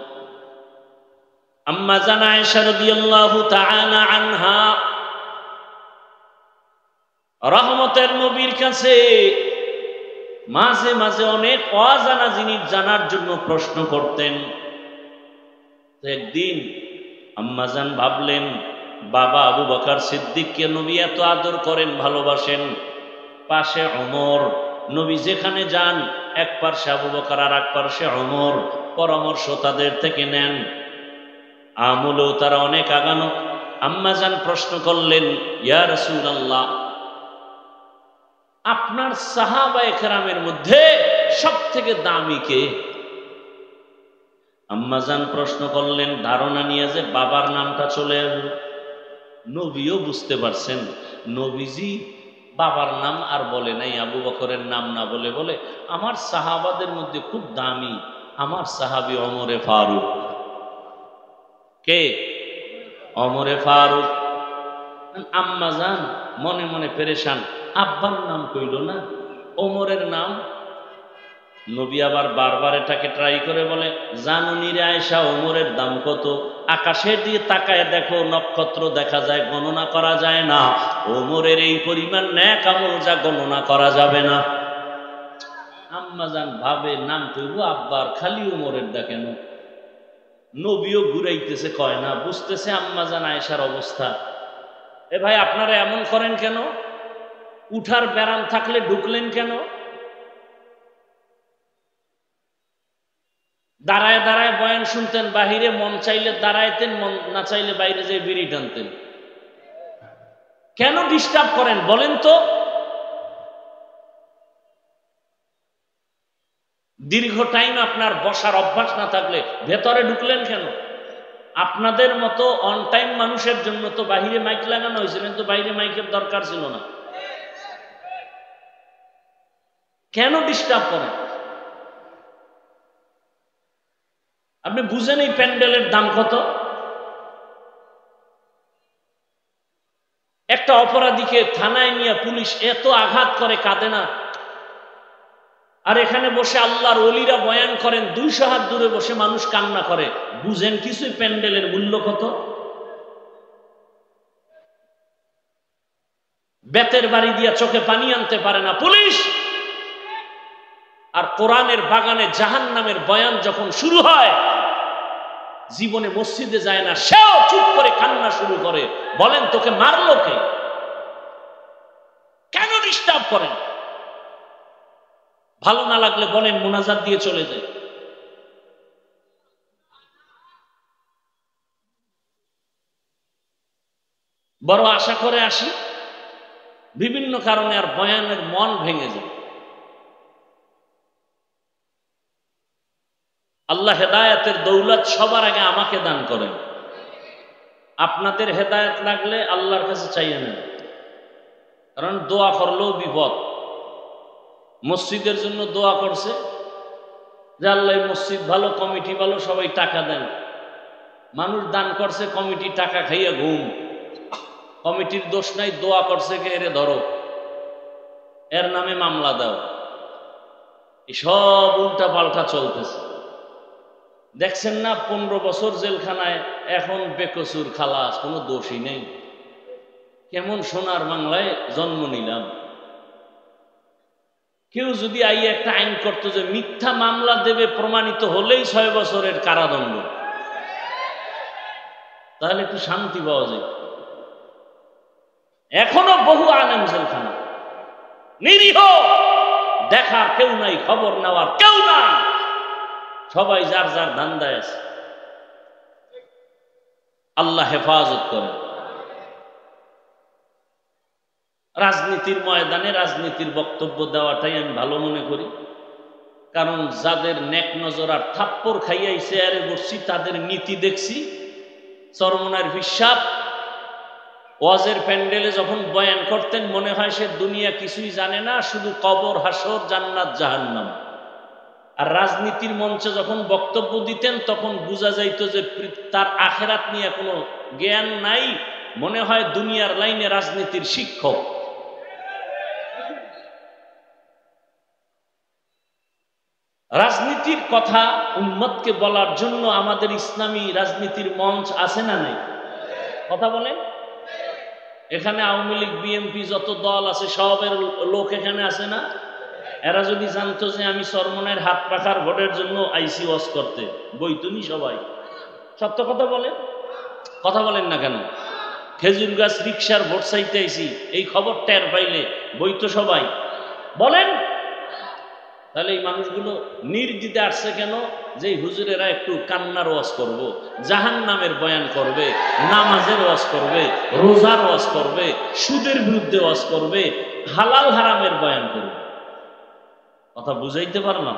আম্মা জান আয়েশা রাদিয়াল্লাহু তাআলা আনহা রহমতের নবীর কাছে মাঝে মাঝে অনেক অজানা জিনিস জানার জন্য প্রশ্ন করতেন। একদিন আম্মাজান ভাবলেন, বাবা আবু বকর সিদ্দিককে নবী এত আদর করেন, ভালোবাসেন, পাশে ওমর, নবী যেখানে যান এক পার্শ্বে আবু বকর আর এক পার্শ্বে ওমর, পরামর্শ তাদের থেকে নেন, আমলেও তারা অনেক আগানো। আম্মাজান প্রশ্ন করলেন, ইয়া রাসূলুল্লাহ, আপনার সাহাবায়ে কেরামের মধ্যে সব থেকে দামি কে? আম্মাজান প্রশ্ন করলেন ধারণা নিয়ে যে বাবার নামটা চলে আসবে। নবীও বুঝতে পারছেন নবীজি বাবার নাম আর বলে নাই, আবু বকরের নাম না বলে বলে আমার সাহাবাদের মধ্যে খুব দামি আমার সাহাবী ওমরে ফারুক। কে? ওমরে ফারুক। আম্মাজান মনে মনে পেরেশান, আব্বার নাম কইল না, ওমরের নাম। নবী আবার বারবার এটাকে ট্রাই করে বলে, জানুনি রে আয়েশা, ওমরের দাম কত? আকাশের দিয়ে তাকায় দেখো, নক্ষত্র দেখা যায়, গণনা করা যায় না। ওমরের এই পরিমাণ নেক আমল যা গণনা করা যাবে না। আম্মাজান ভাবে নাম কইব আব্বার, খালি ওমরের দা কেন? নবীও ঘুরাইতেছে, কয় না, বুঝতেছে আম্মাজান আয়েশার অবস্থা। এ ভাই আপনারা এমন করেন কেন? উঠার ব্যারাম থাকলে ঢুকলেন কেন? দাঁড়ায় দাঁড়ায় বয়ান শুনতেন, বাহিরে মন চাইলে দাঁড়াইতেন, মন না চাইলে বাইরে যেয়ে বিড়ি টানতেন। কেন ডিস্টার্ব করেন বলেন তো? দীর্ঘ টাইম আপনার বসার অভ্যাস না থাকলে ভেতরে ঢুকলেন কেন? আপনাদের মতো অন টাইম মানুষের জন্য তো বাহিরে মাইক লাগানো হয়েছিল, কিন্তু বাইরে মাইকের দরকার ছিল না। কেন ডিস্টার্ব করেন? আপনি বুঝেন এই প্যান্ডেলের দাম কত? একটা অপরাধীকে থানায় নিয়ে পুলিশ এত আঘাত করে, কাঁদে না? আর এখানে বসে আল্লাহর ওলিরা বয়ান করেন, 200 হাত দূরে বসে মানুষ কান্না করে। বুঝেন কিছুই প্যান্ডেলের মূল্য কত? বেতের বাড়ি দিয়া চোখে পানি আনতে পারে না পুলিশ। আর কোরআনের বাগানে জাহান্নামের বয়ান যখন শুরু হয়, জীবনে মসজিদে যায় না, সেও চুপ করে কান্না শুরু করে। বলেন তোকে মারলো কে? কেন ডিস্টার্ব করেন? ভালো না লাগলে বলেন, মোনাজাত দিয়ে চলে যায়। বড় আশা করে আসি, বিভিন্ন কারণে আর বয়ানের মন ভেঙে যায়। আল্লাহ হেদায়েতের দৌলত সবার আগে আমাকে দান করেন। আপনাদের হেদায়েত লাগলে আল্লাহর কাছে চাইয়ে নেন, কারণ দোয়া করলেও বিপদ। মসজিদের জন্য দোয়া করছে যে আল্লাহ মসজিদ ভালো, কমিটি ভালো, সবাই টাকা দেন। মানুষ দান করছে, কমিটি টাকা খাইয়া ঘুম। কমিটির দোষ নাই, দোয়া করছে কে, এরে ধরো, এর নামে মামলা দাও। সব উল্টা পাল্টা চলতেছে। দেখছেন না 15 বছর জেলখানায়, এখন বেকসুর খালাস, কোনো দোষই নেই। কেমন সোনার বাংলায় জন্ম নিলাম। কেউ যদি আইয়ে একটা আইন করতো যে মিথ্যা মামলা দেবে প্রমাণিত হলেই 6 বছরের কারাদণ্ড, তাহলে একটু শান্তি পাওয়া যায়। এখনো বহু আলেম জেলখানা, নিরীহ, দেখার কেউ নাই, খবর নেওয়ার কেউ নাই, সবাই যার যার ধান্দায় আছে। আল্লাহ হেফাজত করে। রাজনীতির ময়দানে রাজনীতির বক্তব্য দেওয়াটাই আমি ভালো মনে করি, কারণ যাদের নেক নজর আর থাপ্পড় খাইয়াই চেয়ারে বসছি, তাদের নীতি দেখছি, চরমনার হিসাব ওয়াজের প্যান্ডেলে যখন বয়ান করতেন মনে হয় সে দুনিয়া কিছুই জানে না, শুধু কবর, হাসর, জান্নাত, জাহান্নাম। আর রাজনীতির মঞ্চে যখন বক্তব্য দিতেন তখন বোঝা যাইত যে তার আখেরাত নিয়ে কোনো জ্ঞান নাই, মনে হয় দুনিয়ার লাইনে রাজনীতির শিক্ষক। রাজনীতির কথা উম্মতকে বলার জন্য আমাদের ইসলামী রাজনীতির মঞ্চ আছে না নাই? কথা বলেন। এখানে আওয়ামী লীগ, বিএনপি যত দল আছে সবের লোক এখানে আছে না? এরা যদি জানতো যে আমি চরমনের হাত পাখার ভোটের জন্য আইসি ওয়াজ করতে, বইতুনি সবাই। সত্য কথা বলেন, কথা বলেন না কেন? খেজুর গাছ রিক্সার ভোট চাইতে আইসি, এই খবর টের পাইলে বইতো সবাই। বলেন। তাহলে এই মানুষগুলো নির্দিতে আসছে কেন? যে হুজুরেরা একটু কান্নার ওয়াজ করব, জাহান্নামের বয়ান করবে, নামাজের ওয়াজ করবে, রোজার ওয়াজ করবে, সুদের বিরুদ্ধে ওয়াজ করবে, হালাল হারামের বয়ান করবে। কথা বুঝাইতে পারলাম?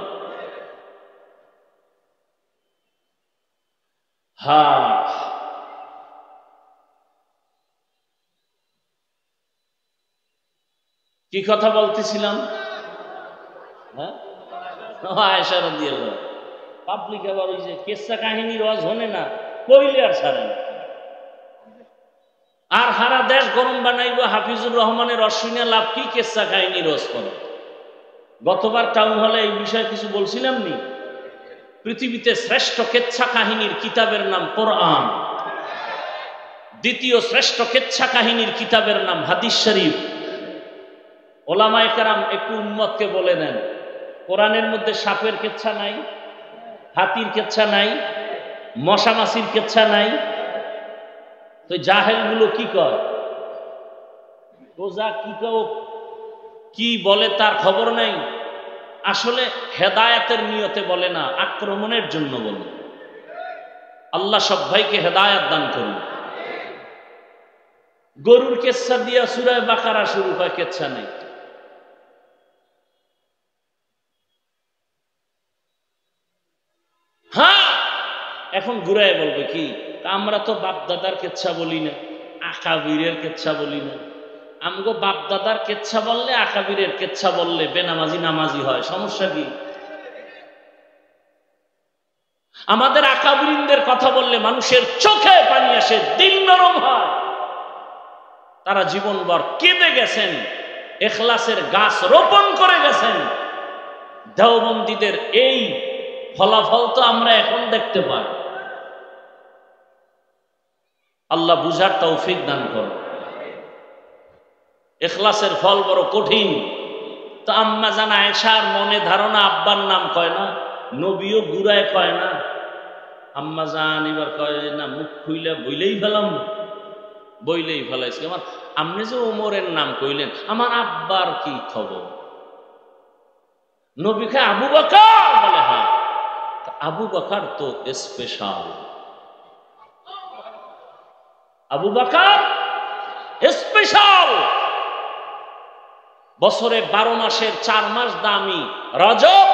হ্যাঁ, কি কথা বলতেছিলাম? হ্যাঁ, আয়েশা রাদিয়াল্লাহু। পাবলিক আবার ওই যে কেসা কাহিনীর ওয়াজ হনে না, কইলে আর ছাড়ে না। আর সারা দেশ গরম বানাইব, হাফিজুর রহমানের অশ্বিনে লাভ কি? কেসা কাহিনীর ওয়াজ করে। গতবার টাউন হলে এই বিষয়ে কিছু বলছিলাম নি? পৃথিবীতে শ্রেষ্ঠ কেচ্ছা কাহিনীর কিতাবের নাম কোরআন, দ্বিতীয় শ্রেষ্ঠ কেচ্ছা কাহিনীর কিতাবের নাম হাদিস শরীফ। ওলামায়ে কেরাম একটু উম্মতকে বলে দেন, কোরআনের মধ্যে সাপের কেচ্ছা নাই, হাতির কেচ্ছা নাই, মশা মাছির কেচ্ছা নাই, তো জাহেল গুলো কি কয়? রোজা কি বলে তার খবর নাই। আসলে হেদায়েতের নিয়তে বলে না, আক্রমণের জন্য বলে। আল্লাহ সব ভাইকে হেদায়েত দান করুন। গরুর কেচ্ছা দিয়া সূরা বাকারা শুরু হয়, কেচ্ছা নেই। হ্যাঁ, এখন ঘুরায় বলবে কি, আমরা তো বাপ দাদার কেচ্ছা বলি না, আকাবিরের কেচ্ছা বলি না। আমগো বাপ দাদার কেচ্ছা বললে, আকাবিরের কেচ্ছা বললে বেনামাজি নামাজি হয়, সমস্যা কি? আমাদের আকাবিরিনদের কথা বললে মানুষের চোখে পানি আসে, দিল নরম হয়। তারা জীবনভর কেঁদে গেছেন, ইখলাসের গাছ রোপণ করে গেছেন। দেওবন্দীদের এই ফলাফল তো আমরা এখন দেখতে পাই। আল্লাহ বুঝার তৌফিক দান করুন। ইখলাসের ফল বড় কঠিন। তো আম্মা জান আয়েশার মনে ধারণা আব্বার নাম কয় না, নবীও গুড়ায় কয় না। আম্মা জান এবার কয় না, মুখ খুইলে বইলেই ফেলাম, বইলেই ফেলাইছি। আমার আপনি যে ওমরের নাম কইলেন, আমার আব্বার কি খবর? নবী খায় আবু বকর বলে। হ্যাঁ, আবু বকর তো স্পেশাল, আবু বকর স্পেশাল। বছরে 12 মাসের 4 মাস দামি, রজব,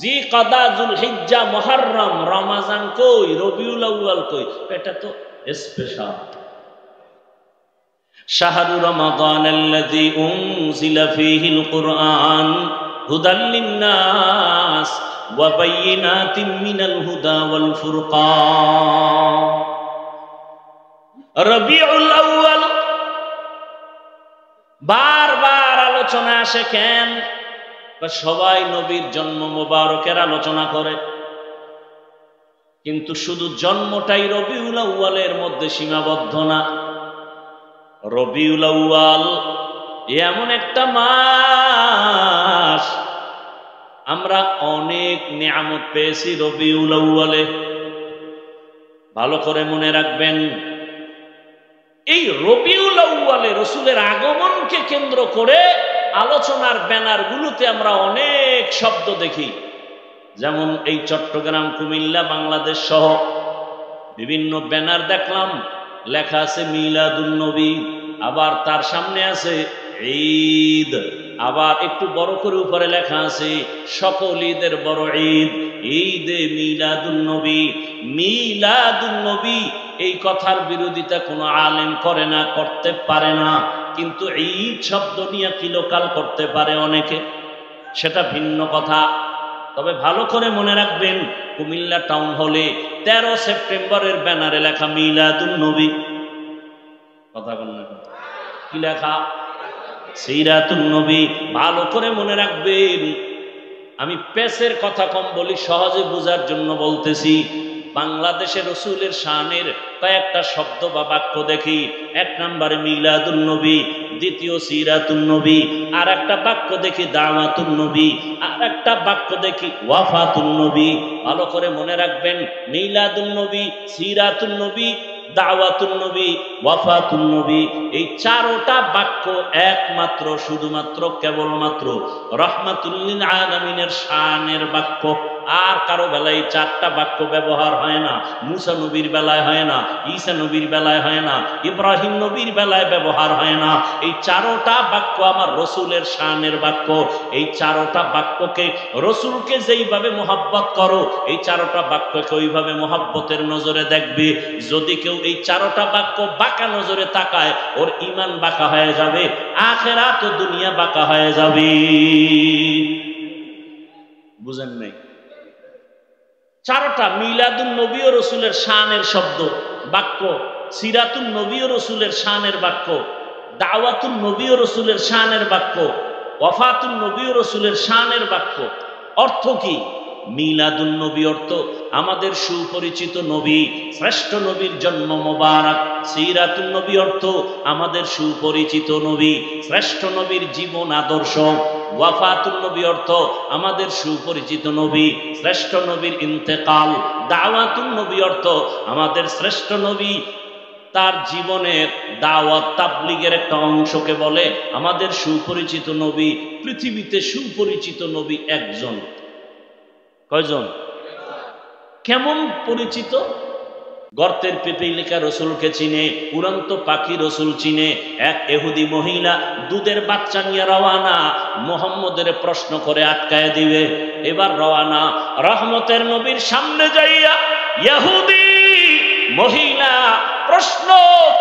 জিকদা, যুলহিজ্জা, মুহররম, রমজান কই, রবিউল আউয়াল কই, এটা তো স্পেশাল। শাহরু রমাদানাল্লাযী উনজিলা ফীহিল কুরআন হুদাল লিন-নাস ওয়া বায়িনাতিন মিনাল হুদা ওয়াল ফুরকান। রবিউল আউয়াল বারবার আলোচনা আসে কেন? সবাই নবীর জন্ম মোবারকের আলোচনা করে, কিন্তু শুধু জন্মটাই রবিউল আউয়ালের মধ্যে সীমাবদ্ধ না। রবিউল আউয়াল এমন একটা মাস, আমরা অনেক নিয়ামত পেয়েছি রবিউল আউয়ালে। ভালো করে মনে রাখবেন, এই রবিউল আউয়ালে রাসূলের আগমনকে কেন্দ্র করে আলোচনার ব্যানারগুলোতে আমরা অনেক শব্দ দেখি। যেমন এই চট্টগ্রাম, কুমিল্লা, বাংলাদেশ সহ বিভিন্ন ব্যানার দেখলাম, লেখা আছে মিলাদুন নবী, আবার তার সামনে আছে ঈদ, আবার একটু বড় করে উপরে লেখা আছে সকল ঈদের বড় ঈদ। ঈদে মিলাদুন নবী। মিলাদুন নবী এই কথার বিরোধিতা কোনো আলেম করে না, করতে পারে না, কিন্তু ঈদ শব্দ নিয়ে কিলোকাল করতে পারে অনেকে, সেটা ভিন্ন কথা। তবে ভালো করে মনে রাখবেন, কুমিল্লা টাউন হলে 13 সেপ্টেম্বরের ব্যানারে লেখা মিলাদুন নবী। কথা বল না, কি লেখা? সিরাতুন নবী। ভালো করে মনে রাখবেন। আমি পেসের কথা কম বলি, সহজে বোঝার জন্য বলতেছি। বাংলাদেশের রসুলের শানের কয়েকটা শব্দ বা বাক্য দেখি। 1 নম্বরে মিলাদুন নবী, দ্বিতীয় সিরাতুন নবী, আর একটা বাক্য দেখি দাওয়াতুন নবী, আর একটা বাক্য দেখি ওয়াফাতুন নবী। ভালো করে মনে রাখবেন, মিলাদুন নবী, সিরাতুন নবী, দাওয়াতুন নবী, ওয়াফাতুন নবী, এই 4টা বাক্য একমাত্র শুধুমাত্র কেবলমাত্র রাহমাতুল লিল আলামিনের শানের বাক্য। আর কারো বেলায় 4টা বাক্য ব্যবহার হয় না। মুসা নবীর বেলায় হয় না, ঈসা নবীর বেলায় হয় না, ইব্রাহিম নবীর বেলায় ব্যবহার হয় না। এই 4টা বাক্য আমার রসুলের শানের বাক্য। এই 4টা বাক্যকে, রসুলকে যেইভাবে মোহাব্বত করো, এই 4টা বাক্যকে ওইভাবে মোহাব্বতের নজরে দেখবে। যদি কেউ এই 4টা বাক্য বাঁকা নজরে তাকায়, ওর ঈমান বাঁকা হয়ে যাবে, আখিরাত ও দুনিয়া বাঁকা হয়ে যাবে। বুঝেন নাই? 4টা মিলাদুন নবী ও রসুলের শানের শব্দ বাক্য, সিরাতুন নবী ও রসুলের শানের বাক্য, দাওয়াতুন নবী ও রসুলের শানের বাক্য, ওয়াফাতুন নবী ও রসুলের শানের বাক্য। অর্থ কি? মিলাদুন নবী অর্থ আমাদের সুপরিচিত নবী, শ্রেষ্ঠ নবীর জন্ম মোবারক। সিরাতুন নবী অর্থ আমাদের সুপরিচিত নবী, শ্রেষ্ঠ নবীর জীবন আদর্শ। ওয়াফাতুন নবী অর্থ আমাদের সুপরিচিত নবী, শ্রেষ্ঠ নবীর ইন্তেকাল। দাওয়াতুন নবী অর্থ আমাদের শ্রেষ্ঠ নবী তার জীবনের দাওয়াত তাবলীগের একটা অংশকে বলে আমাদের সুপরিচিত নবী। পৃথিবীতে সুপরিচিত নবী একজন। কয়জন? কেমন পরিচিত? গর্তের পিপীলিকা রসুলকে চিনে, উড়ন্ত পাখি রসুল চিনে। এক ইহুদি মহিলা দুধের বাচ্চা নিয়ে রওয়ানা, মুহাম্মদের প্রশ্ন করে আটকায় দিবে। এবার রওয়ানা, রহমতের নবীর সামনে যাইয়া ইহুদি মহিলা প্রশ্ন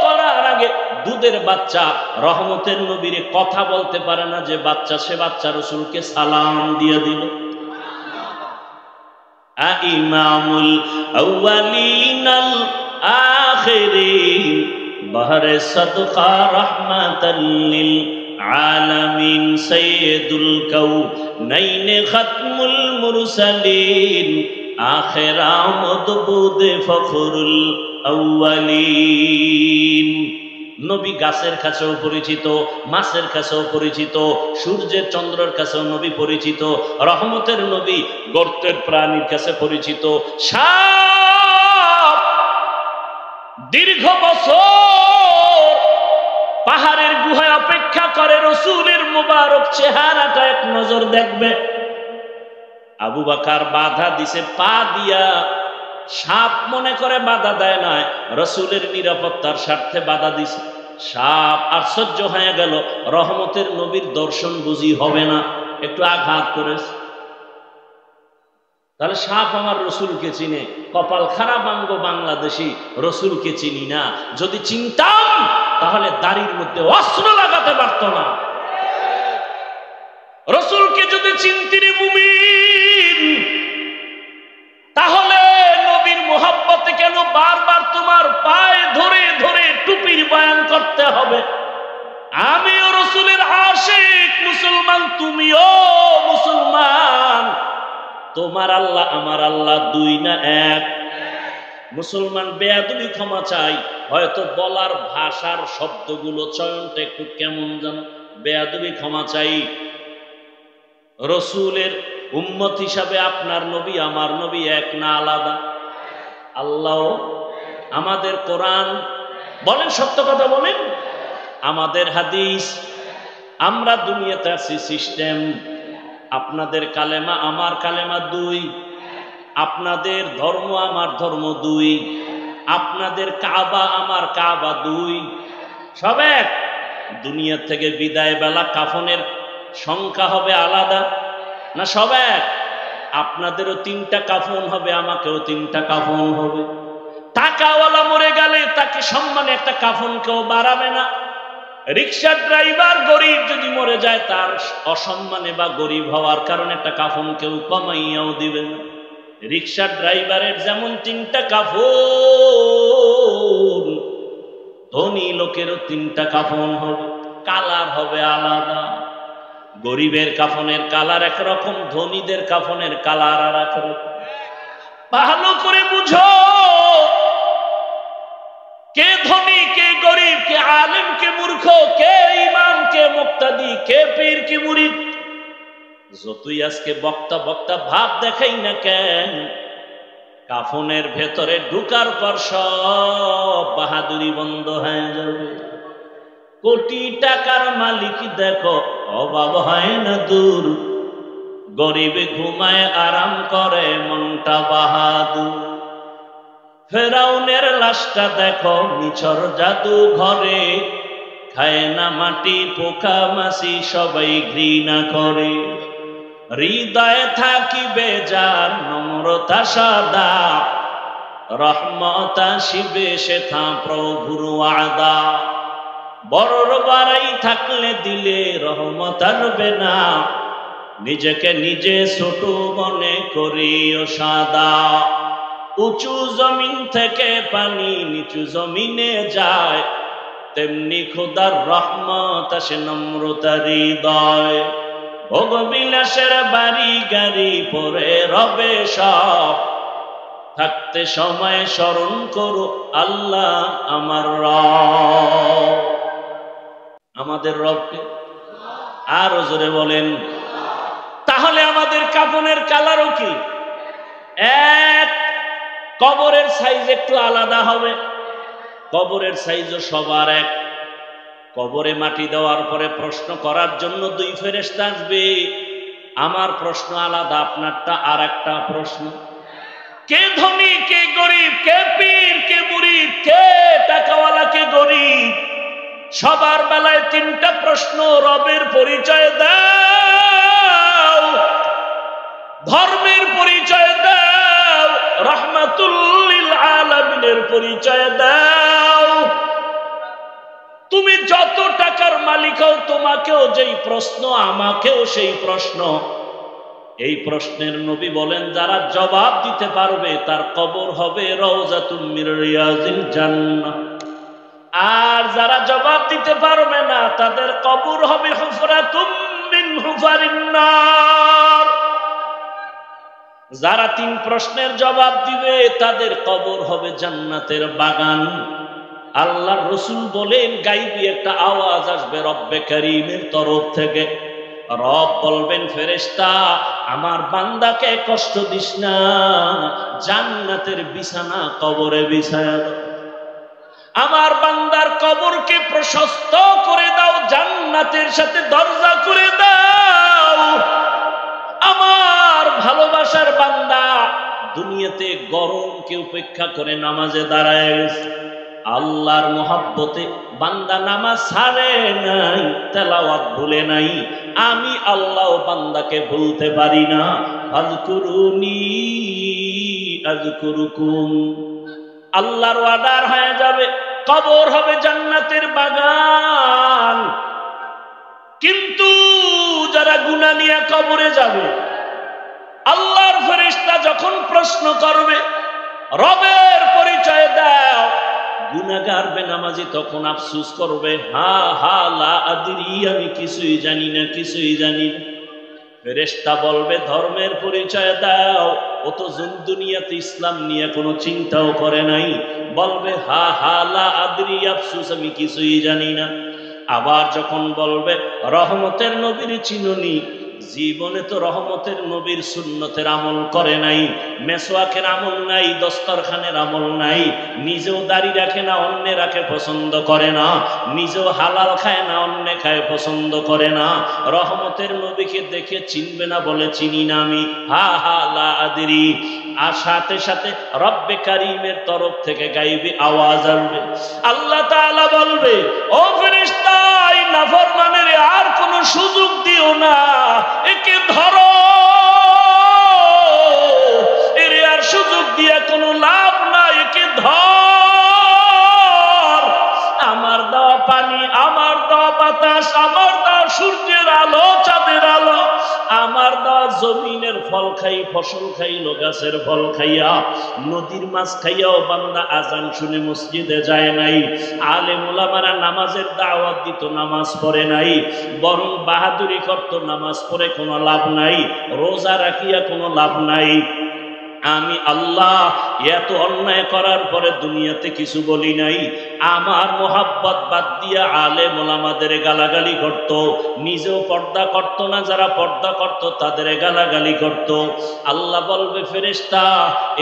করার আগে দুধের বাচ্চা রহমতের নবীরে কথা বলতে পারে না যে বাচ্চা, সে বাচ্চা রসুলকে সালাম দিয়ে দিল। ইমামুল আউয়ালিনাল আখিরিন বাহরে সাদকা রাহমাতাল লিল আলামিন সাইয়্যিদুল কাউনাইন খাতমুল মুরসালিন আখিরা মদবুদে ফখরুল আউয়ালিন। নবী গাছের কাছেও পরিচিত, মাছের কাছেও পরিচিত, সূর্যের চন্দ্রের কাছেও নবী পরিচিত। রহমতের নবী গর্তের প্রাণীর কাছে পরিচিত। সাপ দীর্ঘ বছর পাহাড়ের গুহায় অপেক্ষা করে রসুলের মুবারক চেহারাটা এক নজর দেখবে। আবু বকর বাধা দিছে পা দিয়া, সাপ মনে করে বাধা দেয় নাই, রসুলের নিরাপত্তার স্বার্থে বাধা দিছে। সাপ আশ্চর্য হয়ে গেল, রহমতের নবীর দর্শন বুঝি হবে না, একটু আঘাত করেছে। তাহলে সাপ আমার রসুলকে চিনে। কপাল খারাপ আঙ্গ বাংলাদেশি, রসুলকে চিনি না। যদি চিনতাম তাহলে দাড়ির মধ্যে অস্ত্র লাগাতে পারত না। রসুলকে যদি চিনতিনি মুমিন, তাহলে নবীর মোহাব্বতে কেন বারবার তোমার পায়ে ধরে ধরে টুপির বয়ান করতে হবে? আমিও রসুলের আশিক মুসলমান, তুমিও মুসলমান। তোমার আল্লাহ আমার আল্লাহ দুই না এক? মুসলমান বেয়াদবি ক্ষমা চাই, হয়তো বলার ভাষার শব্দগুলো চয়নটা একটু কেমন যেন, বেয়াদবি ক্ষমা চাই। রসুলের উম্মত হিসাবে আপনার নবী আমার নবী এক না আলাদা? আল্লাহ আমাদের কোরআন, বলেন সত্য কথা বলেন, আমাদের হাদিস। আমরা দুনিয়াতে আছি সিস্টেম। আপনাদের কালেমা আমার কালেমা দুই, আপনাদের ধর্ম আমার ধর্ম দুই, আপনাদের কাবা আমার কাবা দুই, সব এক। দুনিয়া থেকে বিদায় বেলা কাফনের সংখ্যা হবে আলাদা না সব এক? আপনাদেরও 3টা কাফন হবে, আমাকেও 3টা কাফন হবে। টাকাওয়ালা মরে গেলে তাকে সম্মানে একটা কাফন কেউ বাড়াবে না। রিক্সার ড্রাইভার গরিব যদি মরে যায় তার অসম্মানে বা গরিব হওয়ার কারণে একটা কাফন কেউ কমাইয়াও দিবে না। রিক্সার ড্রাইভারের যেমন 3টা কাফন, ধনী লোকেরও 3টা কাফন হবে, কালার হবে আলাদা। গরিবের কাফনের কালার একরকম, ধনীদের কাফনের কালার আর একরকম। ভালো করে বুঝো, কে ধনী কে গরিব, কে আলেম কে মূর্খ, কে ইমাম কে মুক্তাদি, কে পীর কে মুরিদ। যতই আজকে বক্তা বক্তা ভাব দেখাই না কেন, কাফনের ভেতরে ঢুকার পর সব বাহাদুরি বন্ধ হয়ে যাবে। কোটি টাকার মালিক দেখো অভাব হয় না দূর, গরিবে ঘুমায় আরাম করে মনটা বাহাদুর। ফেরাউনের লাশটা দেখো নিছর জাদু ঘরে, খায় না মাটি পোকা মাছি সবাই ঘৃণা করে। হৃদয়ে থাকিবে যার নম্রতা সাদা, রহমত আসিবে সেথা প্রভুর ওয়াদা। বড়র বাড়াই থাকলে দিলে রহমত আনবে না, নিজেকে নিজে ছোট মনে করিও সাদা। উঁচু জমিন থেকে পানি নিচু জমিনে যায়, তেমনি খোদার রহমত আসে নম্রতার হৃদয়। ভোগবিলাসের বাড়ি গাড়ি পরে রবে সব, থাকতে সময় স্মরণ করো আল্লাহ আমার রব। আমাদের রবকে আরো জোরে বলেন। তাহলে আমাদের কাফনের কালারও কি এক? কবরের সাইজ একটু আলাদা হবে, কবরের সাইজও সবার এক। কবরে মাটি দেওয়ার পরে প্রশ্ন করার জন্য 2 ফেরেশতা আসবে। আমার প্রশ্ন আলাদা, আপনারটা আর একটা প্রশ্ন। কে ধনী কে গরিব, কে পীর কে মুরিদ, কে টাকাওয়ালা কে গরিব, সবার বেলায় 3টা প্রশ্ন। রবের পরিচয় দাও, ধর্মের পরিচয় দাও, রাহমাতুল লিল আলামিনের পরিচয় দাও। তুমি যত টাকার মালিক হও, তোমাকেও যেই প্রশ্ন, আমাকেও সেই প্রশ্ন। এই প্রশ্নের নবী বলেন, যারা জবাব দিতে পারবে তার কবর হবে রওজাতুম মির রিয়াজিল জান্নাহ, আর যারা জবাব দিতে পারবে না তাদের কবর হবে হুফরাতুম মিন হুফারিন নার। যারা 3 প্রশ্নের জবাব দিবে তাদের কবর হবে জান্নাতের বাগান। আল্লাহর রাসূল বলেন, গায়বী একটা আওয়াজ আসবে রব্বে কারীমের তরফ থেকে। রব বলবেন, ফেরেশতা আমার বান্দাকে কষ্ট দিস না, জান্নাতের বিছানা কবরে বিছায়া দাও। আমার বান্দার কবরকে প্রশস্ত করে দাও, জান্নাতের সাথে দরজা করে দাও। আমার ভালোবাসার বান্দা দুনিয়াতে গরমকে উপেক্ষা করে নামাজে দাঁড়ায় গেছে। আল্লাহর মহব্বতে বান্দা নামাজ ছাড়ে নাই, তেলাওয়াত ভুলে নাই। আমি আল্লাহ বান্দাকে ভুলতে পারি না। আযকুরুনি আযকুরুকুম। আল্লাহর ওয়াদার হয়ে যাবে, কবর হবে জান্নাতের বাগান। কিন্তু যারা গুনাহ নিয়ে কবরে যাবে, আল্লাহর ফেরেশতা যখন প্রশ্ন করবে রবের পরিচয় দাও, গুনাহগার বেনামাজি তখন আফসোস করবে, হা হা লা আদরি, আমি কিছুই জানি না, কিছুই জানি না। ফেরেশতা বলবে ধর্মের পরিচয় দাও, ও তো দুনিয়াতে ইসলাম নিয়ে কোনো চিন্তাও করে নাই। বলবে হা হা লা আদরি, আফসোস আমি কিছুই জানি না। আবার যখন বলবে রহমতের নবীর চিনুনি, জীবনে তো রহমতের নবীর সুন্নতের আমল করে নাই, মেসওয়াকের আমল নাই, দস্তরখানের আমল নাই, নিজেও দাড়ি রাখে না, অন্যে রাখে পছন্দ করে না, নিজেও হালাল খায় না, অন্যে খায় পছন্দ করে না। রহমতের নবীকে দেখে চিনবে না, বলে চিনি না আমি, হা হা লা আদরি। আর সাথে সাথে রব্বে কারীমের তরফ থেকে গায়বী আওয়াজ আসবে। আল্লাহ তাআলা বলবে, ও ফেরেশতা, এই নাফরমানের আর কোনো সুযোগ দিও না, একে ধরো, বাতাস, আমার দেওয়া সূর্যের আলো, চাঁদের আলো, আমার দেওয়া জমিনের ফল খাই, ফসল খাইলো, গাছের ফল খাইয়া, নদীর মাছ খাইয়াও বান্দা আজান শুনে মসজিদে যায় নাই। আলেম ওলামারা নামাজের দাওয়াত দিত, নামাজ পড়ে নাই, বরং বাহাদুরি করত, নামাজ পড়ে কোনো লাভ নাই, রোজা রাখিয়া কোনো লাভ নাই। আমি আল্লাহ এত অন্যায় করার পরে দুনিয়াতে কিছু বলি নাই। আমার মোহাব্বত বাদ দিয়া আলেম ওলামাদের গালাগালি করত, নিজেও পর্দা করত না, যারা পর্দা করত তাদের গালাগালি করত। আল্লাহ বলবে, ফেরেশতা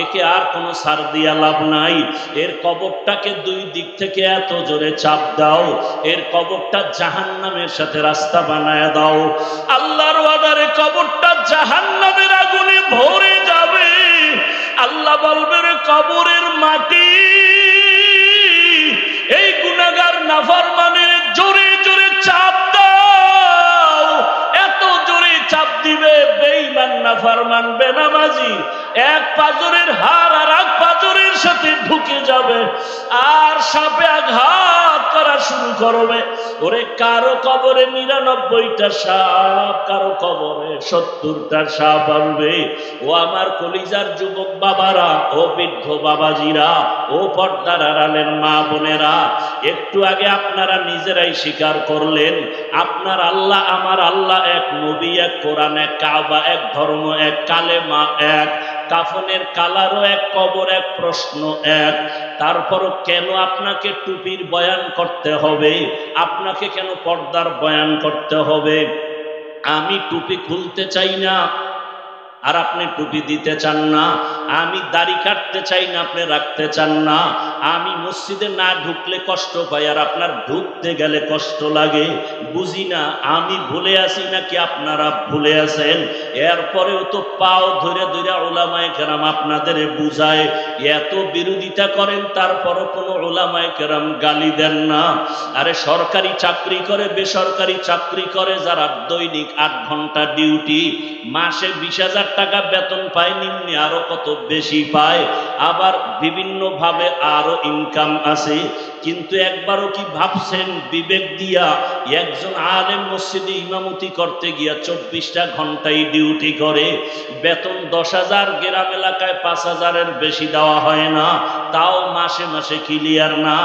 একে আর কোনো ছাড় দিয়া লাভ নাই, এর কবরটাকে দুই দিক থেকে এত জোরে চাপ দাও, এর কবরটা জাহান্নামের সাথে রাস্তা বানায় দাও। আল্লাহর ওয়াদারে কবরটা জাহান্নামের আগুনে ভরে যাবে। আল্লাহ বলবে, কবরের মাটি এই গুনাহগার নাফরমানের জোরে জোরে চাপ দাও। এত জোরে চাপ দিবে, বেঈমান নাফরমান বেনামাজি এক পাজরের হাড় আর এক পাজরের সাথে ঢুকে যাবে, আর সাপে আঘাত করা শুরু করবে। ওরে কারো কবরে ৯৯টা সাপ, কারো কবরে ৭০টা সাপ আনবে। ও আমার কলিজার যুবক বাবারা, ও বৃদ্ধ বাবাজিরা, ও পর্দার আড়ালের মা বোনেরা, একটু আগে আপনারা নিজেরাই স্বীকার করলেন আপনার আল্লাহ আমার আল্লাহ এক, নবী এক, কোরআন এক, কাবা এক, ধর্ম এক, কালেমা এক, কাফনের কালারও এক, কবর এক, প্রশ্ন এক। তারপরও কেন আপনাকে টুপির বয়ান করতে হবে? আপনাকে কেন পর্দার বয়ান করতে হবে? আমি টুপি খুলতে চাই না আর আপনি টুপি দিতে চান না, আমি দাড়ি কাটতে চাই না, আপনি রাখতে চান না, আমি মসজিদে না ঢুকলে কষ্ট পাই আর আপনার ঢুকতে গেলে কষ্ট লাগে। বুঝি না আমি ভুলে আছি নাকি আপনারা ভুলে আছেন। এরপরেও তো পাও ধরে ধরে উলামায়ে কেরাম আপনাদের বুঝায়, এত বিরোধিতা করেন তারপরও কোনো উলামায়ে কেরাম গালি দেন না। আরে সরকারি চাকরি করে, বেসরকারি চাকরি করে যারা দৈনিক ৮ ঘন্টা ডিউটি, মাসে ২০,০০০ টাকা বেতন পায়, নিম্নে আরো কত বেশি পায়, আবার বিভিন্ন ভাবে আরো ইনকাম আছে। কিন্তু একবারও কি ভাবছেন বিবেক দিয়া একজন আলেম মসজিদে ইমামতি করতে গিয়া ২৪টা ঘন্টাই ডিউটি করে, বেতন ১০,০০০, গ্রাম এলাকায় ৫,০০০-এর বেশি দেওয়া হয় না, তাও মাসে মাসে ক্লিয়ার না।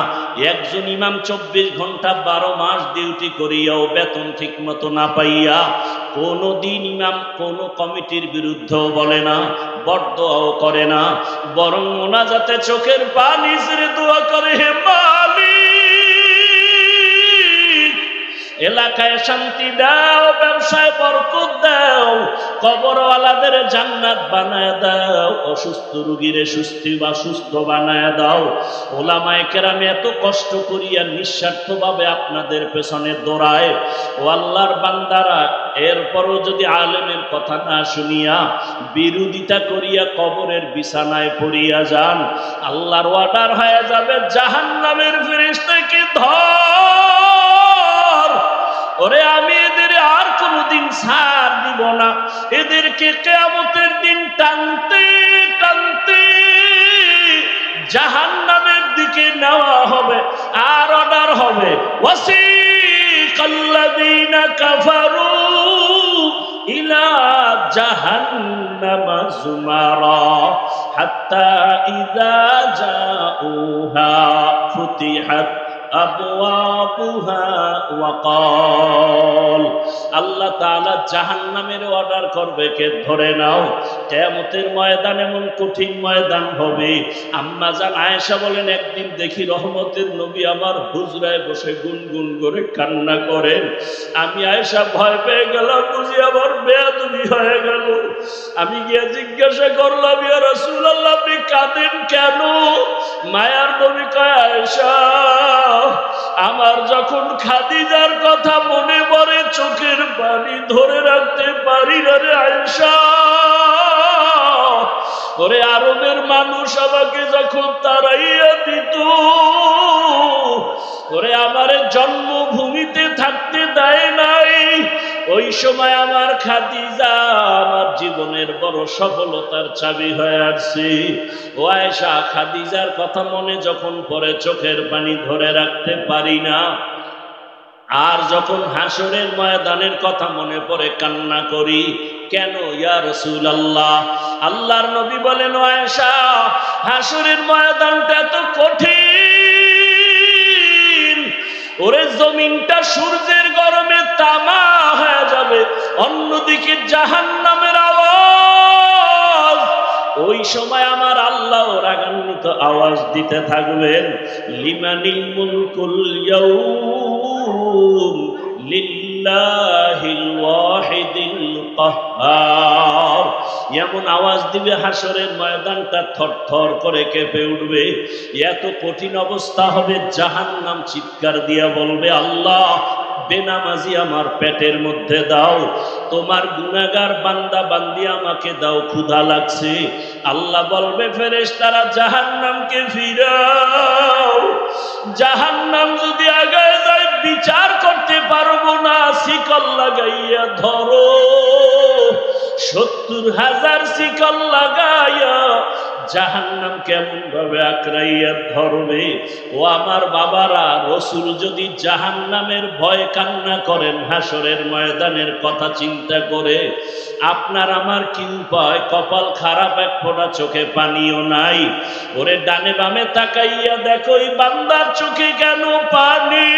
একজন ইমাম ২৪ ঘন্টা ১২ মাস ডিউটি করিয়াও বেতন ঠিক মতো না পাইয়া কোনো দিন ইমাম কোনো কমিটির বিরুদ্ধেও বলে না, বরদোয়াও করে না, বরং মোনাজাতে চোখের পানি ছেড়ে দোয়া করে, হে মালিক এলাকায় শান্তি দাও, ব্যবসায় বরকত দাও, কবরওয়ালাদের জান্নাত বানায় দাও, অসুস্থ রোগীরে সুস্থ বানায় দাও। ওলামায়ে কেরাম এত কষ্ট করিয়া নিঃস্বার্থভাবে আপনাদের পেছনে দৌড়ায়। ও আল্লাহর বান্দারা, এরপরও যদি আলেমের কথা না শুনিয়া বিরোধিতা করিয়া কবরের বিছানায় পড়িয়া যান, আল্লাহর অর্ডার হয়ে যাবে, জাহান্নামের ফেরেশতাকে ধর। ওরে আমি এদের আর কোনদিন ছাড় দিব না, এদেরকে কিয়ামতের দিন টানতে টানতে জাহান্নামের দিকে নেওয়া হবে। আর অর্ডার হবে, ওয়াসিকাল্লাযীনা কাফারু ইলা জাহান্নামা যুমারা হাত্তা ইযা জাউহা ফুতিহাত আবওয়াবুহা ওয়া ক্বাল। আল্লাহ তাআলা জাহান্নামের অর্ডার করবে, কে ধরে নাও। কিয়ামতের ময়দান এমন কঠিন ময়দান হবে। আম্মা জান আয়েশা বলেন, একদিন দেখি রহমতের নবী আমার হুজরায় বসে গুনগুন করে কান্না করেন। আমি আয়েশা ভয় পেয়ে গেলাম, বুঝি আবার বেয়াদবি হয়ে গেল। আমি গিয়ে জিজ্ঞাসা করলাম, ইয়া রাসূলুল্লাহ আপনি কাঁদেন কেন? মায়ার নবী কয়, আয়েশা আমার যখন খাদিজার কথা মনে পড়ে চোখের পানি ধরে রাখতে পারি না রে আয়েশা। ওরে আরবের মানুষ আমাকে যখন তাড়াইয়া দিত, ওরে আমার জন্মভূমিতে থাকতে দেয় নাই, ওই সময় আমার খাদিজা আমার জীবনের বড় সফলতার চাবি হয়ে আসছে। ও আয়েশা, খাদিজার কথা মনে যখন পড়ে চোখের পানি ধরে রাখতে পারি না। আর যখন হাসরের ময়দানের কথা মনে পড়ে কান্না করি। কেন ইয়া রাসূলুল্লাহ? আল্লাহর নবী বলেন, ও আয়েশা, হাসরের ময়দানটা এত কঠিন, ওরে জমিনটা সূর্যের গরমে তামা হয়ে যাবে, অন্যদিকে জাহান্নামের আওয়াজ, ওই সময় আমার আল্লাহ রাগান্বিত আওয়াজ দিতে থাকবেন, লিমানিল মুলকুল ইয়াউম লিল্লাহিল ওয়াহিদিল কাহ্হার। এমন আওয়াজ দিবে হাসরের ময়দানটা থরথর করে কেঁপে উঠবে। এত কঠিন অবস্থা হবে, জাহান্নাম চিৎকার দিয়া বলবে, আল্লাহ বেনামাজি আমার পেটের মধ্যে দাও, তোমার গুনাহগার বান্দা বান্দি আমাকে দাও, ক্ষুধা লাগছে। আল্লাহ বলবে, ফেরেশতারা জাহান্নামকে ফিরাও। জাহান্নাম যদি আগায় যায় বিচার করতে পারবো না, শিকল লাগাইয়া ধরো। 70,000 শিকল লাগাইয়া জাহান্নাম কেমন ভাবে আঁকড়াইয়া ধরবে। ও আমার বাবারা, রসুল যদি জাহান্নামের ভয় কান্না করেন হাসরের ময়দানের কথা চিন্তা করে, আপনার আমার কি উপায়? কপাল খারাপ, এক ফোঁটা চোখে পানিও নাই। ওরে ডানে বামে তাকাইয়া দেখো, এই বান্দার চোখে কেন পানি?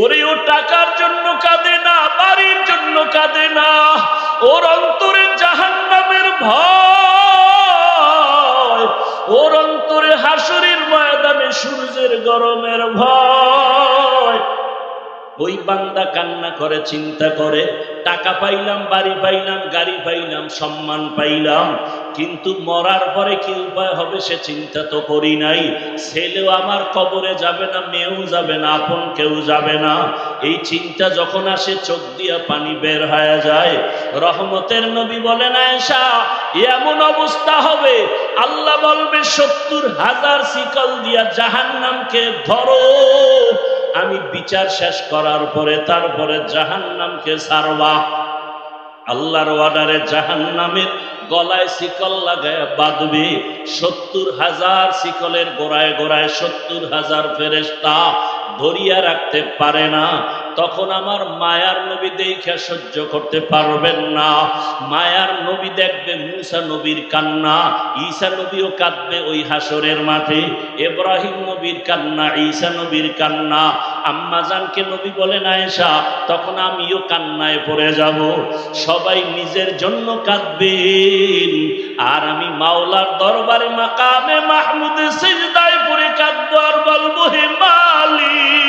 ওরে ও টাকার জন্য কাঁদে না, বাড়ির জন্য কাঁদে না, ওর অন্তরে জাহান্নামের ভয়, ওর অন্তরে হাসরের ময়দানে সূর্যের গরমের ভয়। ওই বান্দা কান্না করে, চিন্তা করে, টাকা পাইলাম, বাড়ি পাইলাম, গাড়ি পাইলাম, সম্মান পাইলাম, কিন্তু মরার পরে কি উপায় হবে সে চিন্তা তো করি নাই। ছেলেও আমার কবরে যাবে না, মেয়েও যাবে না, আপন কেউ যাবে না। এই চিন্তা যখন আসে চোখ দিয়া পানি বের হয়ে যায়। রহমতের নবী বলেন, আয়েশা, এমন অবস্থা হবে, আল্লাহ বলবে 70,000 শিকল দিয়া জাহান্নামকে ধরো, আমি বিচার শেষ করার পরে তারপরে জাহান্নামকে ছাড়বা। আল্লাহর অর্ডারে জাহান্নামের গলায় শিকল লাগায় বাঁধবে। 70,000 শিকলের গোড়ায় গোড়ায় 70,000 ফেরেশতা ধরিয়া রাখতে পারে না। তখন আমার মায়ার নবী দেখে সহ্য করতে পারবেন না। মায়ার নবী দেখবে মুসা নবীর কান্না, ঈসা নবীও কাঁদবে ওই হাসরের মাঠে, ইব্রাহিম নবীর কান্না, ঈসা নবীর কান্না। আম্মা জানকে নবী বলেন, আয়েশা, তখন আমিও কান্নায় পড়ে যাব। সবাই নিজের জন্য কাঁদবেন, আর আমি মাওলার দরবারে মাকামে মাহমুদে সিজদায় পড়ে কাঁদবো আর বলবো, হে মালিক,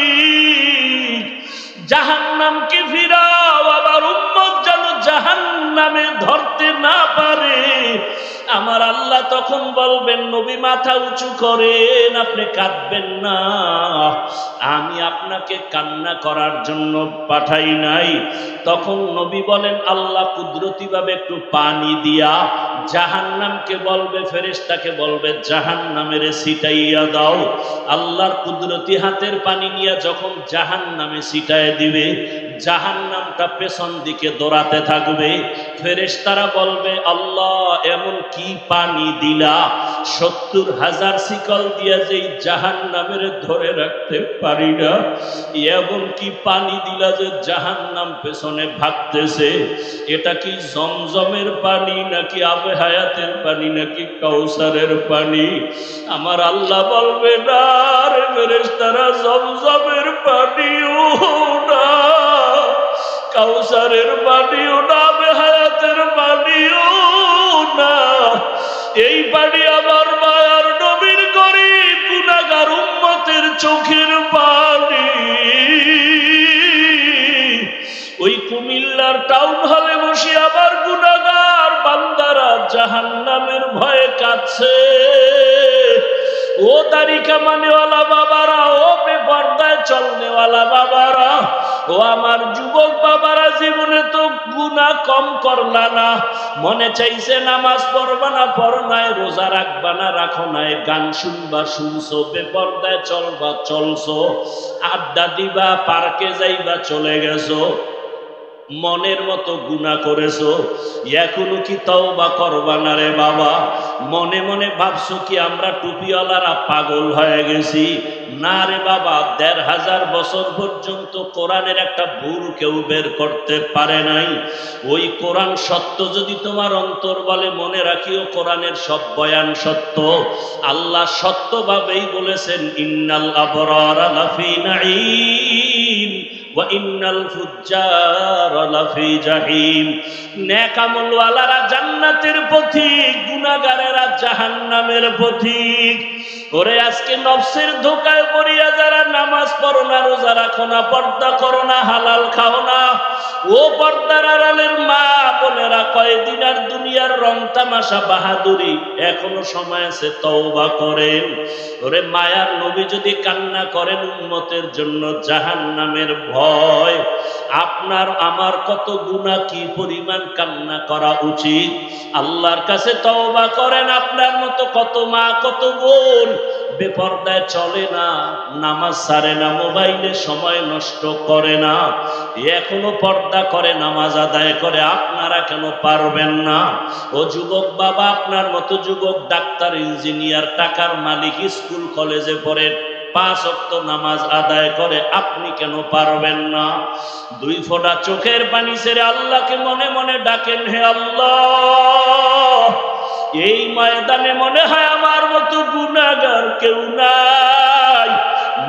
জাহান্নামকে ফিরাও, আবার উম্মত যেন জাহান্নামে ধরতে না পারে। আমার আল্লাহ তখন বলবেন, নবী মাথা উঁচু করেন, আপনি কাঁদবেন না, আমি আপনাকে কান্না করার জন্য পাঠাই নাই। তখন নবী বলেন, আল্লাহ কুদরতি ভাবে একটু পানি দিয়া জাহান্নামকে বলবে, ফেরেশতাকে বলবে, জাহান্নামের ছিটাইয়া দাও। আল্লাহর কুদরতি হাতের পানি নিয়ে যখন জাহান্নামে ছিটায় দিবে, জাহান্নামটা পেছন দিকে দৌড়াতে থাকবে। ফেরেশতারা বলবে, আল্লাহ এমন কি পানি দিলা, 70,000 শিকল দিয়া যেই জাহান্নামের ধরে রাখতে পারি না, এমন কি পানি দিলা যে জাহান্নাম পেছনে ভাগতেছে। এটা কি জমজমের পানি নাকি আবে হায়াতের পানি নাকি কাউসারের পানি? আমার আল্লাহ বলবে, না রে ফেরেশতারা, জমজমের পানিও না, কাউসারের পানিও না, আবে হায়াতের পানিও না, এই পানি আমার মায়ার নবীর গরীব গুনাহগার উম্মতের চোখের পানি। ওই কুমিল্লার টাউন হলে বসে আবার গুনাহগার বান্দারা জাহান্নামের ভয়ে কাঁদছে। ও দাড়ি কামানেওয়ালা বাবারা, ও বেপরদায় চলনেওয়ালা বাবারা, ও আমার যুবক বাবারা, জীবনে তো গুনাহ কম করলা না, মনে চাইছে নামাজ পড়বা না, পড়ো নাই, রোজা রাখবা না, রাখো নাই, গান শুনবা শুনছো, বেপরদায় চলবা চলছো, আড্ডা দিবা, পার্কে যাইবা চলে গেছো। মনের মতো গুনাহ করেছো, এখনো কি তওবা করবা না রে বাবা? মনে মনে ভাবছো কি আমরা টুপিওয়ালারা পাগল হয়ে গেছি? না রে বাবা, ১৫০০ বছর পর্যন্ত কোরআনের একটা ভুল কেউ বের করতে পারে নাই। ওই কোরআন সত্য যদি তোমার অন্তর বলে, মনে রাখিও কোরআনের সব বয়ান সত্য। আল্লাহ সত্যভাবেই বলেছেন, ইন্নাল আবরারা লাফি নাঈম ওয়া ইন্নাল ফুজ্জারা লাফি জাহিম। নেক আমলওয়ালারা জান্নাতের পথিক, গুনাহগারেরা জাহান্নামের পথিক। ওরে আজকে নফসের ধোঁকায় পড়িয়া যারা নামাজ পড়ো না, রোজা রাখো না, পর্দা করো না, হালাল খাও না, ও পর্দার আড়ালের মা বোনেরা, কয়দিন আর দুনিয়ার রং তামাশা বাহাদুরি, এখনো সময় আছে, তওবা করেন। ওরে মায়ার নবী যদি কান্না করেন উম্মতের জন্য জাহান্নামের ভয়, আপনার আমার কত গুনাহ, কি পরিমাণ কান্না করা উচিত। আল্লাহর কাছে তওবা করেন। আপনার মতো কত মা কত বোন বেপরদায় চলে না, নামাজ ছাড়ে না, মোবাইলে সময় নষ্ট করে না, এখনো পর্দা করে, নামাজ আদায় করে। আপনারা কেন পারবেন না? ও যুবক বাবা, আপনার মতো যুবক ডাক্তার, ইঞ্জিনিয়ার, টাকার মালিক, স্কুল কলেজে পড়ে, 5 ওয়াক্ত নামাজ আদায় করে, আপনি কেন পারবেন না? 2 ফোঁটা চোখের পানি ছেড়ে আল্লাহকে মনে মনে ডাকেন, হে আল্লাহ, এই ময়দানে মনে হয় আমার মতো গুনাহগার কেউ নাই।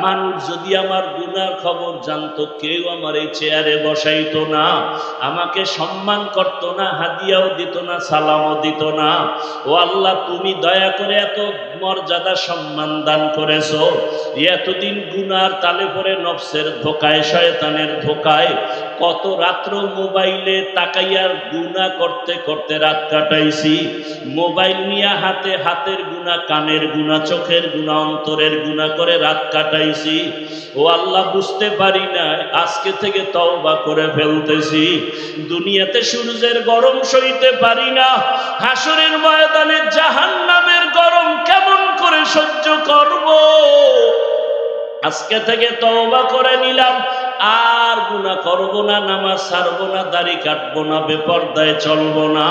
মানুষ যদি আমার গুনার খবর জানতো, কেউ আমার এই চেয়ারে বসাইতো না, আমাকে সম্মান করতো না, হাদিয়াও দিত না, সালামও দিত না। ও আল্লাহ, তুমি দয়া করে এত মর্যাদা সম্মান দান করেছো। এতদিন গুনার তালে পড়ে নফসের ধোকায়, শয়তানের ধোকায় কত রাত্র মোবাইলে তাকাইয়া গুনাহ করতে করতে রাত কাটাইছি। মোবাইল নিয়ে হাতে, হাতের গুনাহ, কানের গুনাহ, চোখের গুনাহ, অন্তরের গুনাহ করে রাত কাটাইছি। ও আল্লাহ, বুঝতে পারি না, আজকে থেকে তওবা করে ফেলতেছি। দুনিয়াতে সূর্যের গরম সইতে পারি না, হাসরের ময়দানে জাহান্নামের গরম কেমন করে সহ্য করব? আজকে থেকে তওবা করে নিলাম, আর গুনাহ করব না, নামাজ ছাড়বো না, দাড়ি কাটবো না, বেপরদায় চলবো না।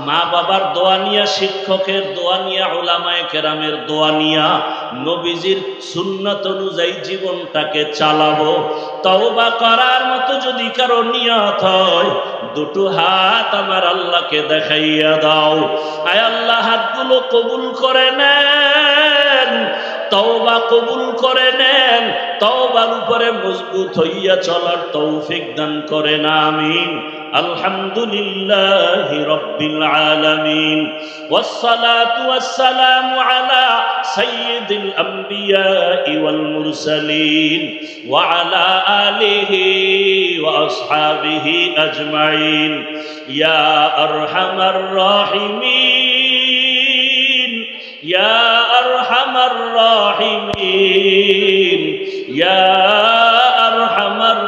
মা বাবার দোয়া নিয়া, শিক্ষকের দোয়া নিয়া, উলামায়ে কেরামের দোয়া নিয়া, নবীজির সুন্নাত অনুযায়ী জীবনটাকে চালাবো। তওবা করার মতো যদি কারো নিয়ত হয়, 2 হাত আমার আল্লাহকে দেখাইয়া দাও। আয় আল্লাহ, হাতগুলো কবুল করে নেন, তওবা কবুল করে নেন, তওবার উপরে মজবুত হইয়া চলার তৌফিক দান করেন, আমিন। আলহামদুলিল্লাহি রাব্বিল আলামিন, ওয়াসসালাতু ওয়াসসালামু আলা সাইয়্যিদিল আমবিয়াই ওয়াল মুরসালিন ওয়া আলা আলিহি ওয়া আসহাবিহি আজমাইন। ইয়া আরহামার রাহিমিন, ইয়া আরহামার রাহিমিন, ইয়া আরহামার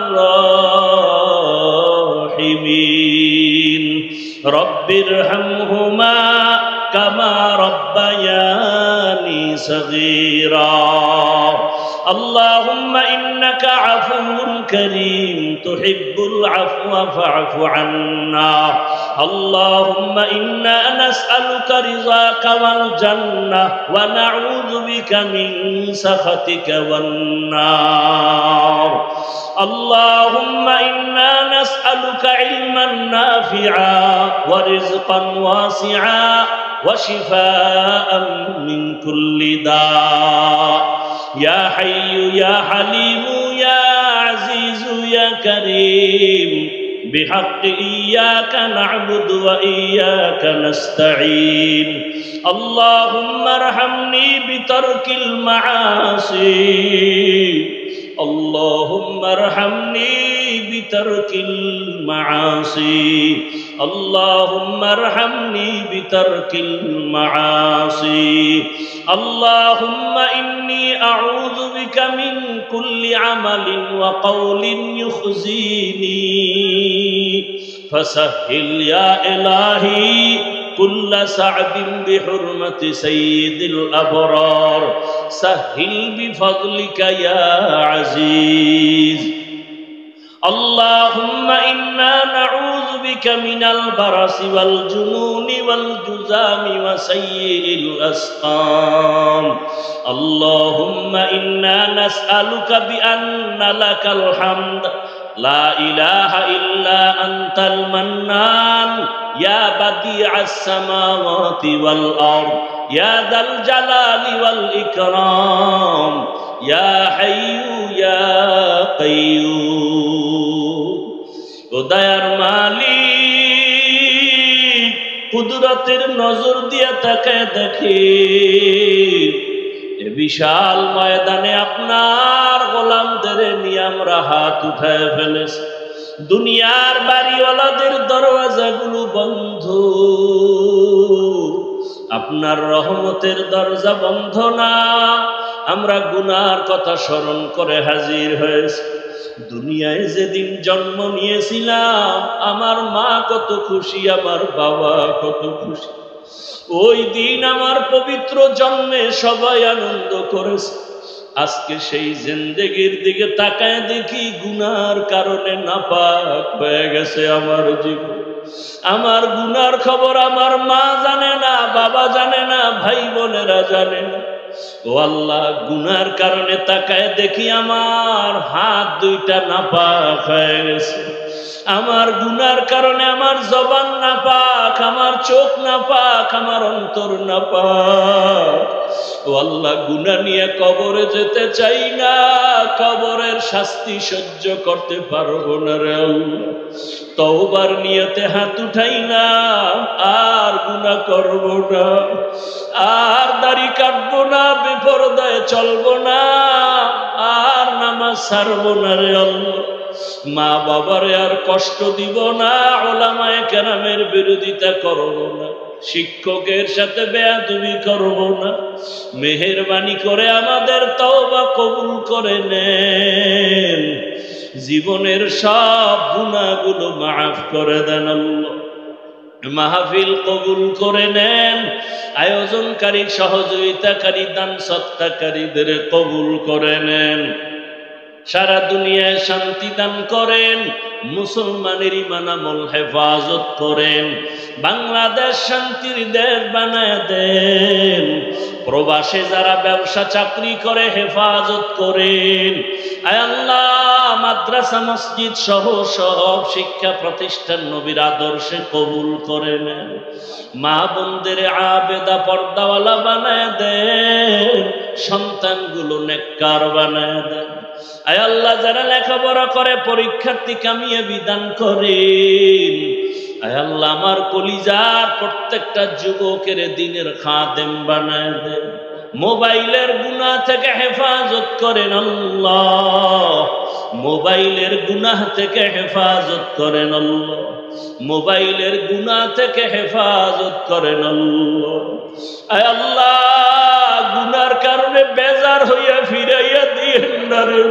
রাহিমিন। রব্বিরহামহুমা কামা রব্বায়ানি সগীরা। اللهم إنك عفو كريم تحب العفو فاعف عنا. اللهم إنا نسألك رضاك والجنة ونعوذ بك من سخطك والنار. اللهم إنا نسألك علما نافعا ورزقا واسعا وشفاء من كل داء. يا حي يا حليم يا عزيز يا كريم بحق إياك نعبد وإياك نستعين. اللهم ارحمني بترك المعاصي. اللهم ارحمني بترك المعاصي. اللهم ارحمني بترك المعاصي. اللهم إني أعوذ بك من كل عمل وقول يخزيني فسهل يا إلهي كل صعب بحرمة سيد الأبرار. سهل بفضلك يا عزيز. اللهم إنا نعوذ بك من البرص والجنون والجذام وسيء الأسقام اللهم إنا نسألك بأن لك الحمد لا إله إلا أنت المنان يا بديع السماوات والأرض يا ذا الجلال والإكرام يا حي يا قيوم উদয়ার মালিক কুদরতের নজর দিয়ে তাকায় দেখে এ বিশাল ময়দানে আপনার গোলামদের নিয়ে আমরা হাত উঠায় ফেলেছি দুনিয়ার বাড়িওয়ালাদের দরওয়াজাগুলো বন্ধ আপনার রহমতের দরজা বন্ধ না আমরা গুনার কথা স্মরণ করে হাজির হয়েছি দুনিয়ায় যেদিন জন্ম নিয়েছিলাম আমার মা কত খুশি আমার বাবা কত খুশি ওই দিন আমার পবিত্র জন্মে সবাই আনন্দ করেছে আজকে সেই জিন্দেগির দিকে তাকায় দেখি গুনার কারণে নাপাক হয়ে গেছে আমার জীবন আমার গুনার খবর আমার মা জানে না বাবা জানে না ভাই বোনেরা জানে না ও আল্লাহ গুনার কারণে তাকায় দেখি আমার হাত দুইটা নাপাক হয়ে গেছে আমার গুনার কারণে আমার জবান নাপাক আমার চোখ নাপাক আমার অন্তর নাপাক ও আল্লাহ গুনাহ নিয়ে কবরে যেতে চাই না কবরের শাস্তি সহ্য করতে পারবো না রে আল্লাহ তওবার নিয়তে হাত উঠাই না আর গুনাহ করব না আর দাড়ি কাটবো না বেপরদায় চলবো না আর নামাজ ছাড়বো না রে আল্লাহ মা বাবারে আর কষ্ট দিব না উলামায়ে কেরামের বিরোধিতা করব না শিক্ষকের সাথে বেয়াদবি করব না মেহেরবানি করে আমাদের তওবা কবুল করে নেন জীবনের সব গুনাহগুলো মাফ করে দেন আল্লাহ মাহফিল কবুল করে নেন আয়োজনকারী সহযোগিতাকারী দান সৎকারীদের কবুল করে নেন সারা দুনিয়ায় শান্তি দান করেন মুসলমানের ঈমান আমল হেফাজত করেন বাংলাদেশ শান্তির দেশ বানায় দেন প্রবাসে যারা ব্যবসা চাকরি করে হেফাজত করেন আয় আল্লাহ মাদ্রাসা মসজিদ সহ সব শিক্ষা প্রতিষ্ঠান নবীর আদর্শে কবুল করে নেন মা বোনদের আবেদা পর্দাওয়ালা বানায় দেন সন্তানগুলো নেককার বানায় দেন আয় আল্লাহ যারা লেখাপড়া করে পরীক্ষার্থী কামিয়াবি দান করেন আয় আল্লাহ আমার কলিজার প্রত্যেকটা যুবকের দিনের খাদেম বানায় দেন মোবাইলের গুনাহ থেকে হেফাজত করেন আল্লাহ মোবাইলের গুনাহ থেকে হেফাজত করেন আল্লাহ মোবাইলের গুনাহ থেকে হেফাজত করেন আল্লাহ আয় আল্লাহ গুনার কারণে বেজার হইয়া ফিরাইয়া দিয়েন না রে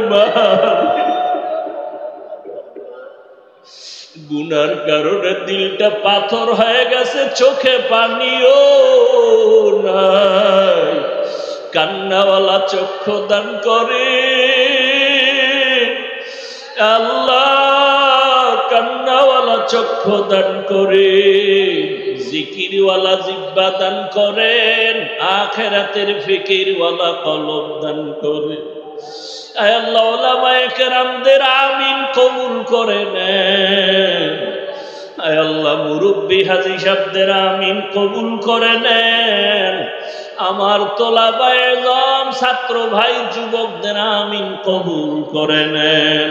গুনার কারণে দিলটা পাথর হয়ে গেছে চোখে পানিও নাই কান্নাওয়ালা চক্ষু দান করে আল্লাহ কান্নাওয়ালা চক্ষু দান করে জিকিরওয়ালা জিহ্বা দান করেন আখিরাতের ফিকিরওয়ালা কলব দান করে আয় আল্লাহ উলামায়ে কেরামদের আমিন কবুল করে নেন আয় আল্লাহ মুরব্বি হাজী সাহেবদের আমিন কবুল করে নেন আমার তোলাবায়ে ইলম ছাত্র ভাই যুবকদের আমিন কবুল করে নেন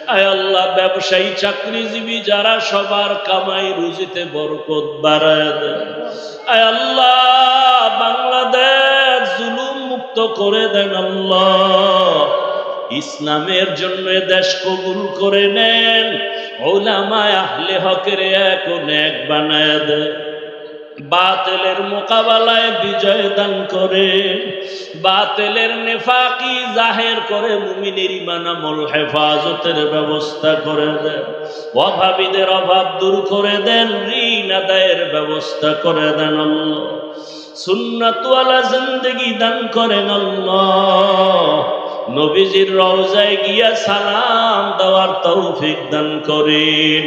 আয় আল্লাহ ব্যবসায়ী চাকরিজীবী যারা সবার কামাই রুজিতে বরকত বাড়ায় দেন আয় আল্লাহ বাংলাদেশ জুলুম মুক্ত করে দেন আল্লাহ ইসলামের জন্য দেশ কবুল করে নেন উলামায়ে আহলে হকের এক নেক বানায় দেন বাতিলের মোকাবেলায় বিজয় দান করে বাতিলের নেফাকি জাহের করে মুমিনের ঈমান আমল হেফাজতের ব্যবস্থা করে দেন অভাবীদের অভাব দূর করে দেন ঋণ আদায়ের ব্যবস্থা করে দেন আল্লাহ সুন্নাতওয়ালা জিন্দেগি দান করেন আল্লাহ নবীজির রওজায় গিয়া সালাম দেওয়ার তৌফিক দান করেন।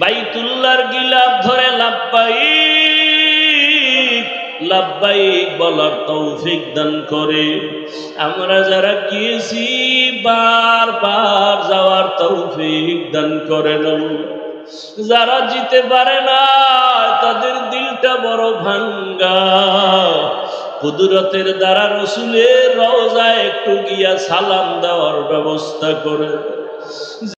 বাইতুল্লাহর গিলাফ ধরে লাব্বাইক লাব্বাইক বলার তৌফিক দান করে। আমরা যারা গিয়েছি বারবার যাওয়ার তৌফিক দান করেন। যারা যেতে পারে না তাদের দিলটা বড় ভাঙ্গা, কুদরতের দ্বারা রসুলের রওজায় একটু গিয়া সালাম দেওয়ার ব্যবস্থা করে।